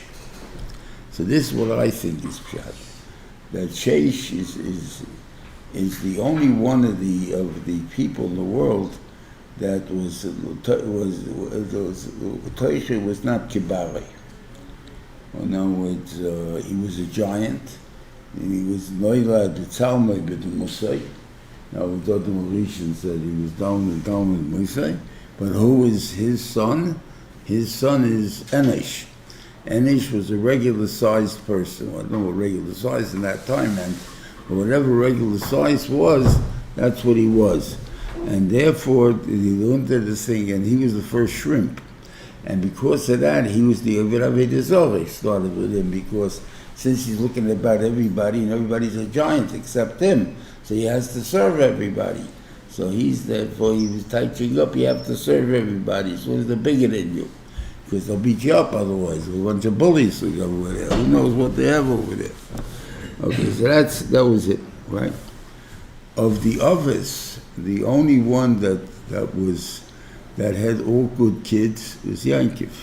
So this is what I think is pshat. That Sheish is the only one of the people in the world that was not kibari. In other words, he was a giant. He was noilad b'tzalmei b'musay. Now we thought the Mauritians said he was down with Musay. But who is his son? His son is Enish. Enish was a regular sized person. Well, I don't know what regular size in that time meant, but whatever regular size was, that's what he was. And therefore, he learned this thing, and he was the first shrimp. And because of that, he was the Ovid Avodah Zarah. Started with him because since he's looking about everybody, and everybody's a giant except him, so he has to serve everybody. So he's therefore he was tightening up. You have to serve everybody. So he's the bigger than you, because they'll beat you up otherwise. A bunch of bullies will go over there. Who knows what they have over there? Okay, so that was it, right? Of the others, the only one that had all good kids was Ya'akov,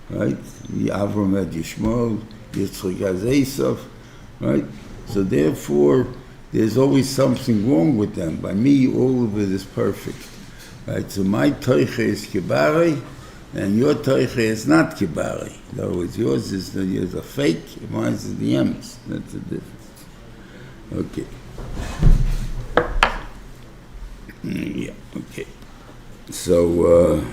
right? The Avram had Yishmael, Yitzchak has Yosef, right? So therefore, there's always something wrong with them. By me, all of it is perfect, right? So my toiche is kibari, and your toiche is not kibari. In other words, yours is a fake, mine is the emes. That's the difference. Okay. Yeah, okay. So,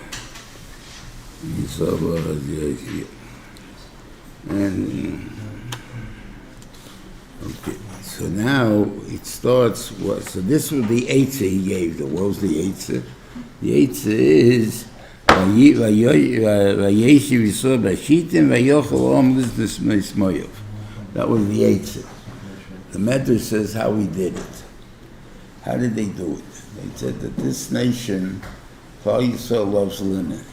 okay. So now it starts. So this was the eitzah he gave them. What was the eitzah? The eitzah is Vayeshiv Yisrael Bashitim Vayochel Om Liznes Moyev. That was the eitzah. The Medrash says how he did it. How did they do it? They said that this nation, Klal Yisrael, loves linen.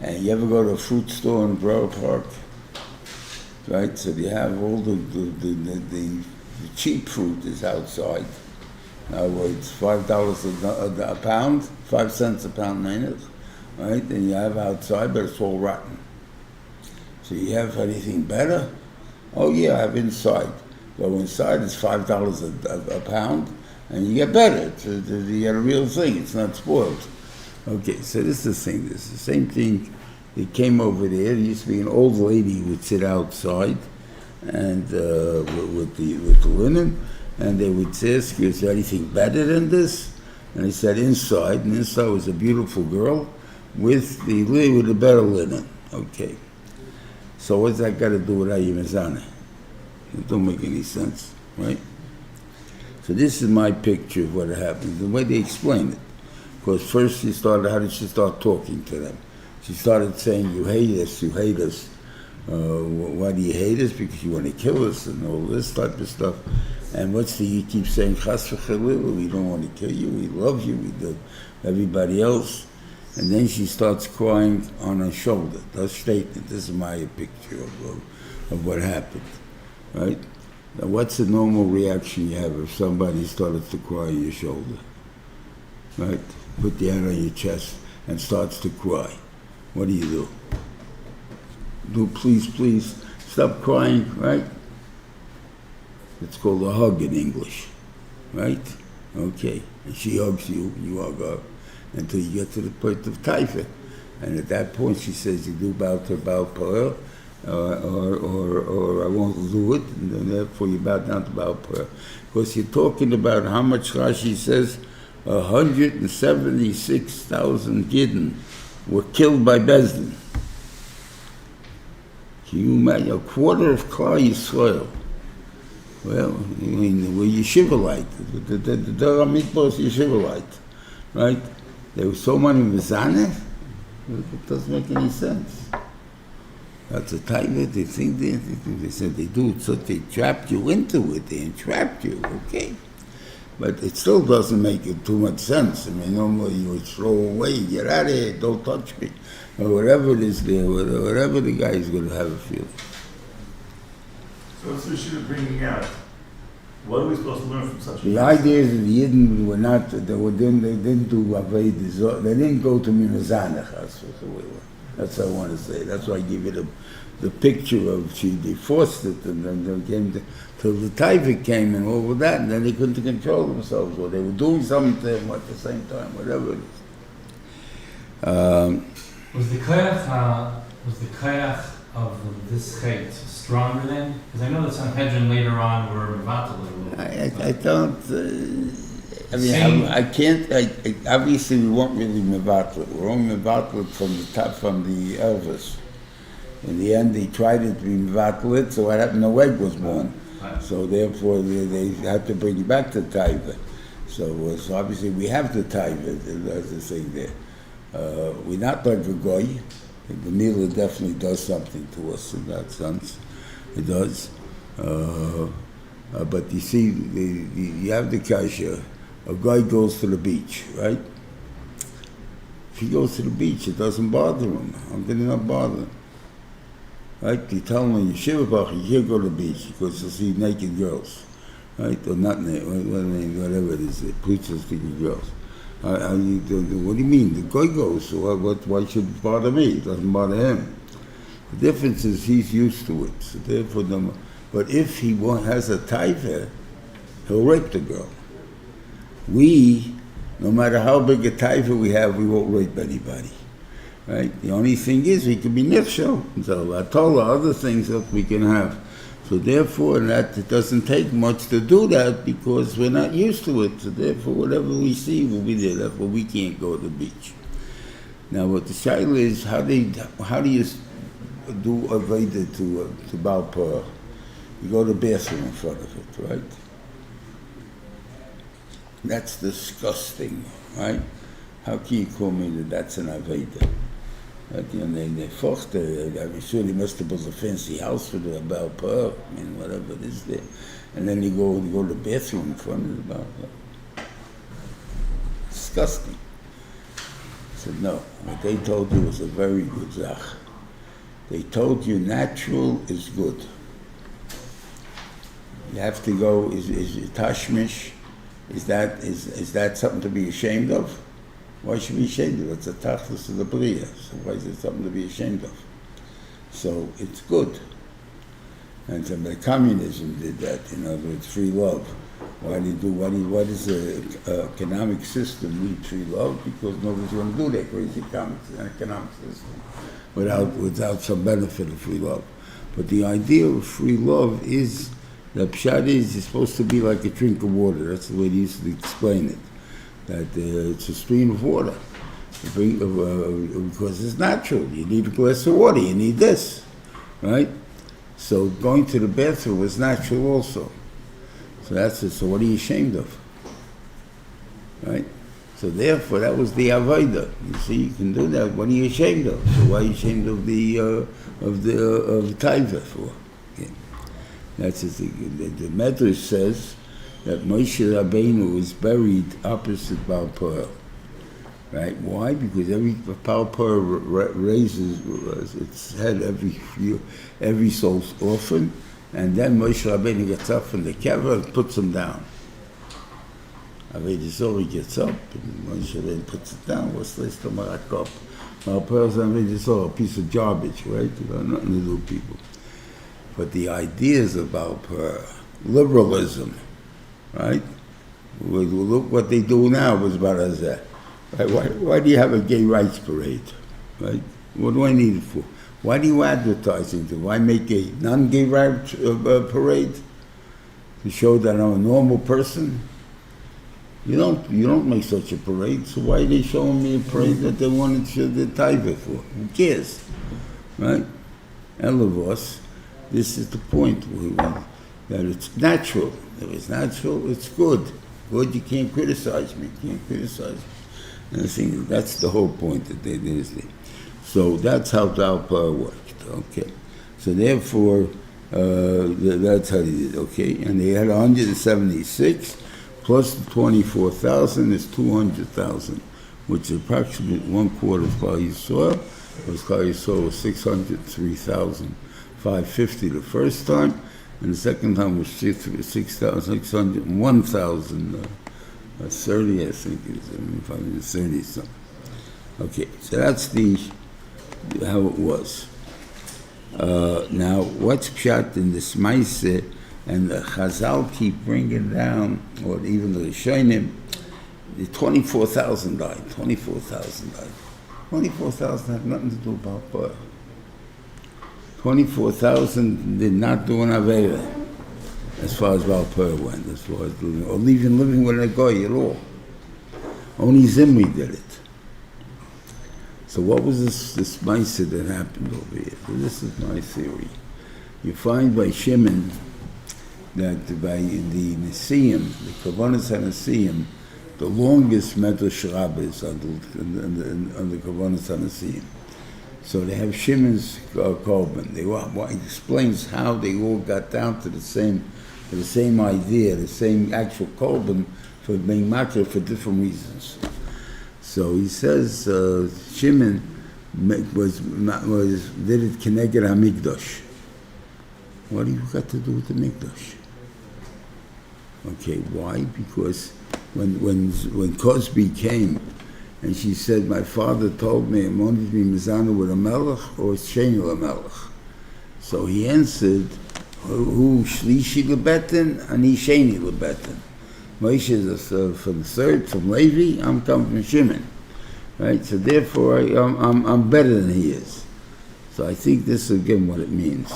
And you ever go to a fruit store in Borough Park? Right, so they have all the cheap fruit is outside. In other words, $5 a pound, 5 cents a pound, right? And you have outside, but it's all rotten. So you have anything better? Oh yeah, I have inside. Go inside, it's $5 a pound, and you get better. You get a real thing. It's not spoiled. Okay, so this is the thing. This is the same thing. They came over there. There used to be an old lady who would sit outside, and with the linen, and they would ask, "Is there anything better than this?" And he said, "Inside." And inside was a beautiful girl with a better linen. Okay. So what's that got to do with Ayimazana? It don't make any sense, right? So this is my picture of what happened. The way they explain it, because first how did she start talking to them? She started saying, "You hate us, you hate us. Why do you hate us? Because you want to kill us," and all this type of stuff. And you keep saying, "Chas v'chalila, we don't want to kill you, we love you, we do everybody else." And then she starts crying on her shoulder. That's statement. This is my picture of what happened, right? Now, what's the normal reaction you have if somebody starts to cry on your shoulder, right? Put the hand on your chest and starts to cry. What do? Please, stop crying, right? It's called a hug in English, right? Okay. And she hugs you, you hug her, until you get to the point of taifa. And at that point she says, "You do bow to Baal Pa'el, or I won't do it," and then therefore you bow down to Baal Pa'el. Because you're talking about how much Rashi says 176,000 Yidden were killed by Bezdin. Can you imagine? A quarter of Klal Yisrael. Well, I mean, we're Yeshivalite. The Midbar is Yeshivalite, right? There was so many Mizaneh, it doesn't make any sense. That's a taiva. They think they said they do it so they trapped you into it. They entrapped you, okay? But it still doesn't make it too much sense. I mean, normally you would throw away, get out of here, don't touch me. Or whatever it is there, whatever the guy is going to have a feeling. So what's the issue of bringing out? What are we supposed to learn from such a The idea is that the Yidden were not, they didn't do Avodah, they didn't go to Mimazanach, that's what I want to say. That's why I give you the picture of they forced it, and then they came till the Taivik came and all of that, and then they couldn't control themselves, or they were doing something to them at the same time, whatever it is. Was the koyach of this chait stronger then? Because I know that Sanhedrin later on were mevatel a little bit. I don't. I mean, I can't. Obviously, we weren't really mevatel. We're only mevatel from the top, from the Elvis. In the end, they tried it to be mevatel, so what happened? No egg was born. So therefore, they had to bring it back to taiva. So obviously, we have the taiva, as they say there. We're not like a goy. The Mila definitely does something to us in that sense. It does. But you see, you have the kasha. A guy goes to the beach, right? If he goes to the beach, it doesn't bother him. How can it not bother him? Right? You tell him in Yeshiva Bach, you can't go to the beach because you'll see naked girls. Right? Or not naked, whatever it is, preachers naked girls. What do you mean? The guy goes, so why should it bother me? It doesn't bother him. The difference is he's used to it. So therefore, but if he has a taiva, he'll rape the girl. We, no matter how big a taiva we have, we won't rape anybody. Right? The only thing is we can be nifshel. So Atola, other things that we can have. So therefore, that it doesn't take much to do that because we're not used to it. So therefore, whatever we see will be there. Therefore, we can't go to the beach. Now, what the shaila is, how do you do avodah to Baal Purah? You go to the bathroom in front of it, right? That's disgusting, right? How can you call me that that's an avodah? Right? You know, they fought, I'm sure they must have built a fancy house for the Baal Purah, I mean, whatever it is there. And then you go to the bathroom in front of the Baal Purah. Disgusting. I said, no, what they told you was a very good zach. They told you natural is good. You have to go, is tashmish, is that something to be ashamed of? Why should we be ashamed of it? It's a tachlis of the bria, so why is it something to be ashamed of? So it's good. And so the communism did that, in other words, free love. What is the economic system need free love? Because nobody's going to do that crazy economic system without some benefit of free love. But the idea of free love is that pshat is supposed to be like a drink of water. That's the way they used to explain it. That it's a stream of water. Because it's natural. You need a glass of water. You need this, right? So going to the bathroom is natural also. So that's it. So what are you ashamed of? Right? So therefore, that was the avodah. You see, you can do that. What are you ashamed of? So why are you ashamed of the taiva for? Okay. That's the Medrash says that Moshe Rabbeinu was buried opposite Baal Purah. Right? Why? Because every Baal Purah raises its head every so often, and then Moshe Rabbeinu gets up from the kever and puts him down. Avedisori gets up, and Moshe Rabbeinu puts it down. What's this to Marakop? Baal Purah's Avedisori, a piece of garbage, right? You got nothing to do, people. But the ideas about liberalism, right? Look what they do now with Barazeh. Right? Why do you have a gay rights parade? Right? What do I need it for? Why do you advertise it? Why make a non-gay rights parade? To show that I'm a normal person? You don't make such a parade, so why are they showing me a parade that they wanted to show the taiva for? Who cares? Right? Elavos. This is the point, that it's natural. If it's natural, it's good. Good, you can't criticize me. You can't criticize me. And I think that's the whole point that they did. So that's how Baal Purah worked. Okay. So therefore, that's how they did, okay? And they had 176, plus the 24,000 is 200,000, which is approximately 1/4 of Klal Yisrael. Because Klal Yisrael was 603,550 the first time, and the second time was 1,030, I think, is 530 something. Okay, so that's how it was. Now, what's pshat in this Maaseh, and the Chazal keep bringing down, or even the Rishonim, the 24,000 died. 24,000 died. 24,000 had nothing to do about Parshas. 24,000 did not do an Aveira, as far as Parshas went, as far as living, or even living with a goy at all. Only Zimri did it. So what was this Maaseh that happened over here? So this is my theory. You find by Shimon that by the Nesiim, the Kavanas HaNesiim, the longest Medrash Rabbis on the Kavanas HaNesiim. So they have Shimon's Korban. It explains how they all got down to the same idea, the same actual Korban for being makar for different reasons. So he says Shimon did it Keneged HaMikdash. What do you got to do with the Mikdash? Okay, why? Because when Cosby came and she said, my father told me I wanted to be Mizana with a Melech or Sheni LaMelech. So he answered, who Shlishi LeBetin and he Sheni LeBetin. Moshe is from the third, from Levi, I'm coming from Shimon. Right? So therefore I'm better than he is. So I think this is again what it means.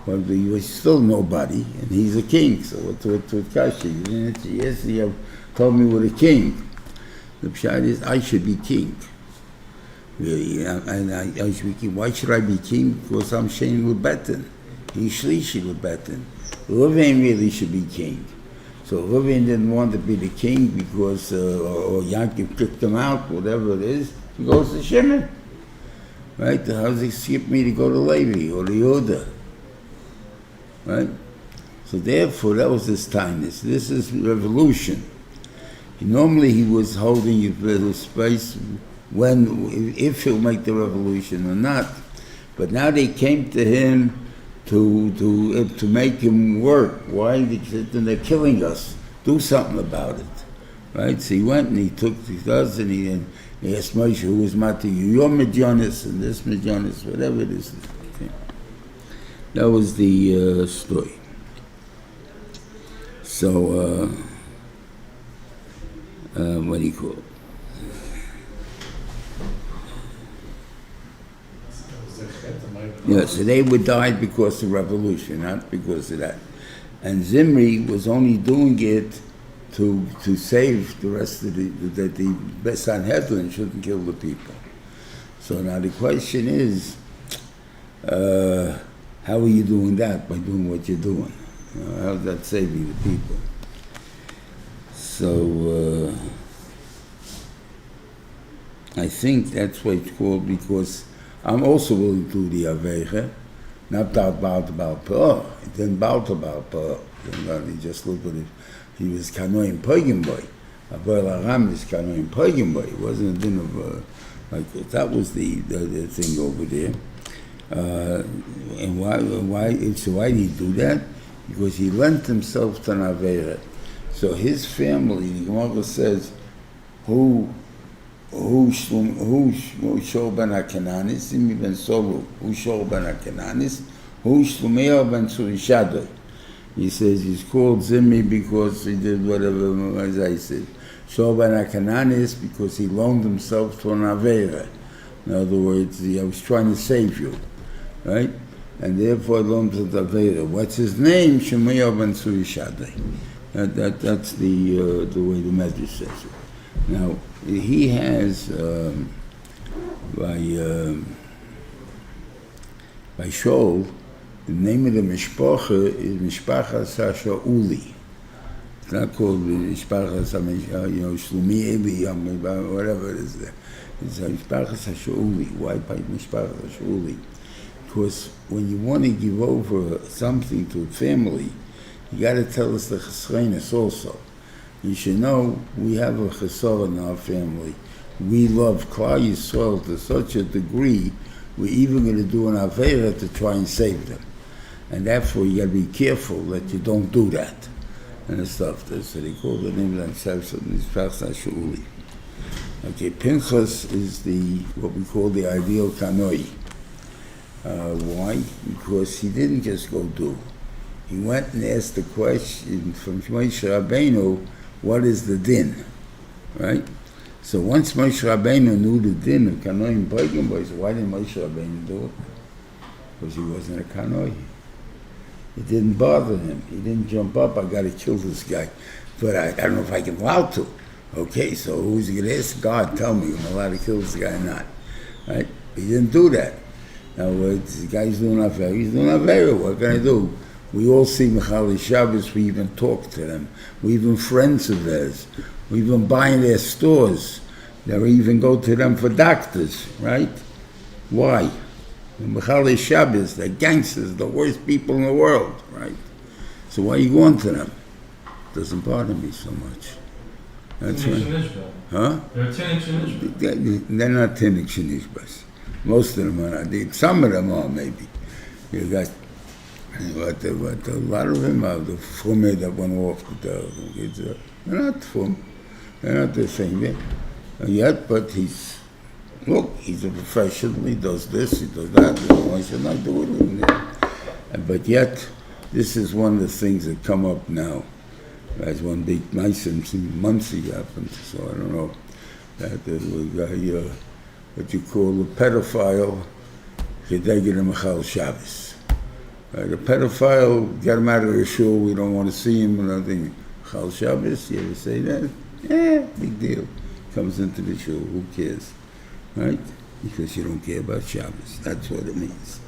But he was still nobody, and he's a king. So what Kashi? Yes, you have told me we're a king. The pshat is I should be king. Really, and I should be king. Why should I be king? Because I'm Sheni Lebetin. He's Shlishi Lebetin. Reuven really should be king. So Reuven didn't want to be the king because, or Ya'akov kicked him out, whatever it is. He goes to Shimon. Right? How does he skip me to go to Levi or to Yehuda? Right? So therefore, that was his kindness. This is revolution. Normally he was holding the space if he'll make the revolution or not. But now they came to him to make him work. Why? They're killing us. Do something about it. Right? So he went and he took the dozen and he asked Moshe, who was Mati, your Medjonis and this Medjonis, whatever it is. Okay. That was the story. So, what do you call it? Yeah, so they would die because of revolution, not because of that. And Zimri was only doing it to save the rest of that the Sanhedrin shouldn't kill the people. So now the question is, how are you doing that by doing what you're doing? How's that saving the people? So I think that's what it's called, because I'm also willing to do the Avecha, not that Baal Pa'ah. He didn't Baal Pa'ah. He just looked at it. He was Kanoim Pogim Boy. Abel Aram is Kanoim Pogim Boy. It wasn't a din of like that was the thing over there. And why did he do that? Because he lent himself to an Avecha. So his family, the Gemara says, who Shor ben HaKananis, Imi ben Solu, who Shor ben HaKananis, who Shlumeah ben Surishadoi. He says he's called Zimri because he did whatever, as I said. Shor ben HaKananis because he loaned himself to an Aveira. In other words, I was trying to save you, right? And therefore loaned to the Aveira. What's his name? Shlumeah ben Surishadoi. That's the way the Medrash says it. Now, he has, by Shaul, the name of the Mishpacha is Mishpacha Shauli. It's not called Mishpacha Shlumi Eli, whatever it is there. It's Mishpacha Shauli. Why by Mishpacha Shauli? Because when you want to give over something to a family, you got to tell us the chesronos also. You should know we have a chesor in our family. We love Klal Yisrael to such a degree, we're even going to do an avera to try and save them. And therefore you got to be careful that you don't do that. And stuff. So they call the name of themselves Shuli. Okay, Pinchas is what we call the ideal kanoi. Why? Because he didn't just go do. He went and asked the question from Moshe Rabbeinu, what is the din? Right? So once Moshe Rabbeinu knew the din of kanoim breaking boys, why didn't Moshe Rabbeinu do it? Because he wasn't a kanoi. It didn't bother him. He didn't jump up, I got to kill this guy. But I don't know if I can allow to. Okay, so who's going to ask God, tell me, am I allowed to kill this guy or not? Right? He didn't do that. Now, the guy's doing avera. He's doing avera. What can I do? We all see Mechali Shabbos. We even talk to them. We even friends of theirs. We even buy in their stores. They even go to them for doctors, right? Why? Mechali Shabbos, they're gangsters, the worst people in the world, right? So why are you going to them? Doesn't bother me so much. That's right. Huh? They're tinnik shenishbas. They're not tinnik shenishbas. Most of them are not. Some of them are, maybe. You got, but a lot of them are the fume that went off. They're not fum. They're not the same yet, but he's a professional. He does this, he does that. Why should I do it? But yet, this is one of the things that come up now. As one big nice Muncie happened, so I don't know. That there was a guy, what you call a pedophile, Kedeged Mechal Shabbos. A pedophile, get him out of the shul, we don't want to see him, and nothing. Mechal Shabbos, you ever say that? Big deal. Comes into the shul, who cares? Right? Because you don't care about Shabbos. That's what it means.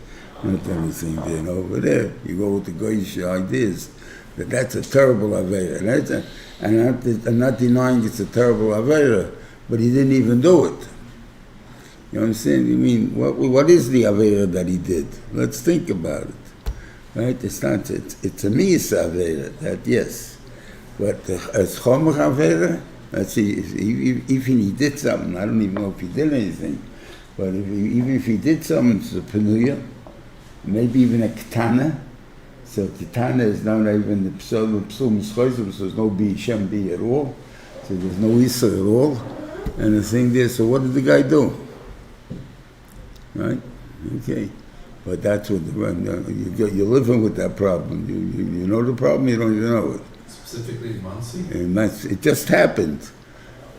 Not everything there. Over there, you go with the goyish ideas. That's a terrible avera. I'm not denying it's a terrible avera, but he didn't even do it. You understand? You mean, what is the avera that he did? Let's think about it. Right? It's a miyas avera, that yes. But as chomer avera, let's see, even he did something, I don't even know if he did anything, but even if he did something, it's a penuya, maybe even a ketana. So Ketana is not even the Psalm Chosim, so there's no Shem B at all. So there's no Issa at all. And the thing there, so what did the guy do? Right? Okay. But that's what you're living with that problem. You know the problem, you don't even know it. Specifically in Muncie? And it just happened.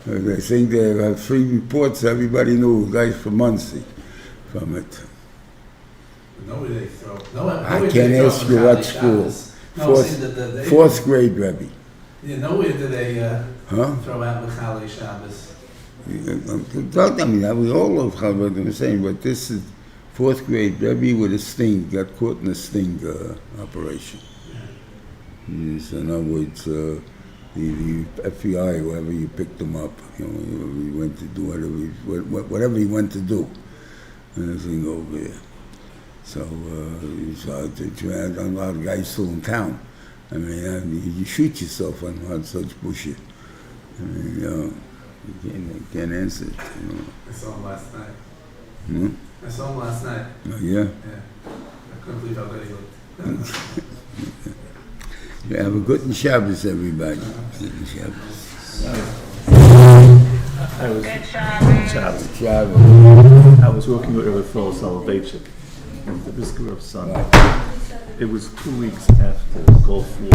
I think there have 3 reports, everybody knew guys from Muncie from it. Nobody they throw. I can't ask you what school. Fourth grade, Rebbe. Yeah, nowhere do they throw out Mechali Shabbos. I mean, we all love Chabad, I'm saying, but this is 4th grade Rebbe with a sting, got caught in a sting operation. Yeah. So in other words, the FBI, whoever you picked him up, he went to do whatever he went to do. And the thing over here. So, a lot of guys still in town. I mean, you shoot yourself on such bullshit. I mean, you can't answer it. I saw him last night. Hmm? I saw him last night. Oh, yeah? Yeah. I couldn't believe how good he looked. Have a good Shabbos, everybody. Good Shabbos. I was working with Reuven Feinstein Shlit, the Brisker of Son. It was 2 weeks after the Gulf War.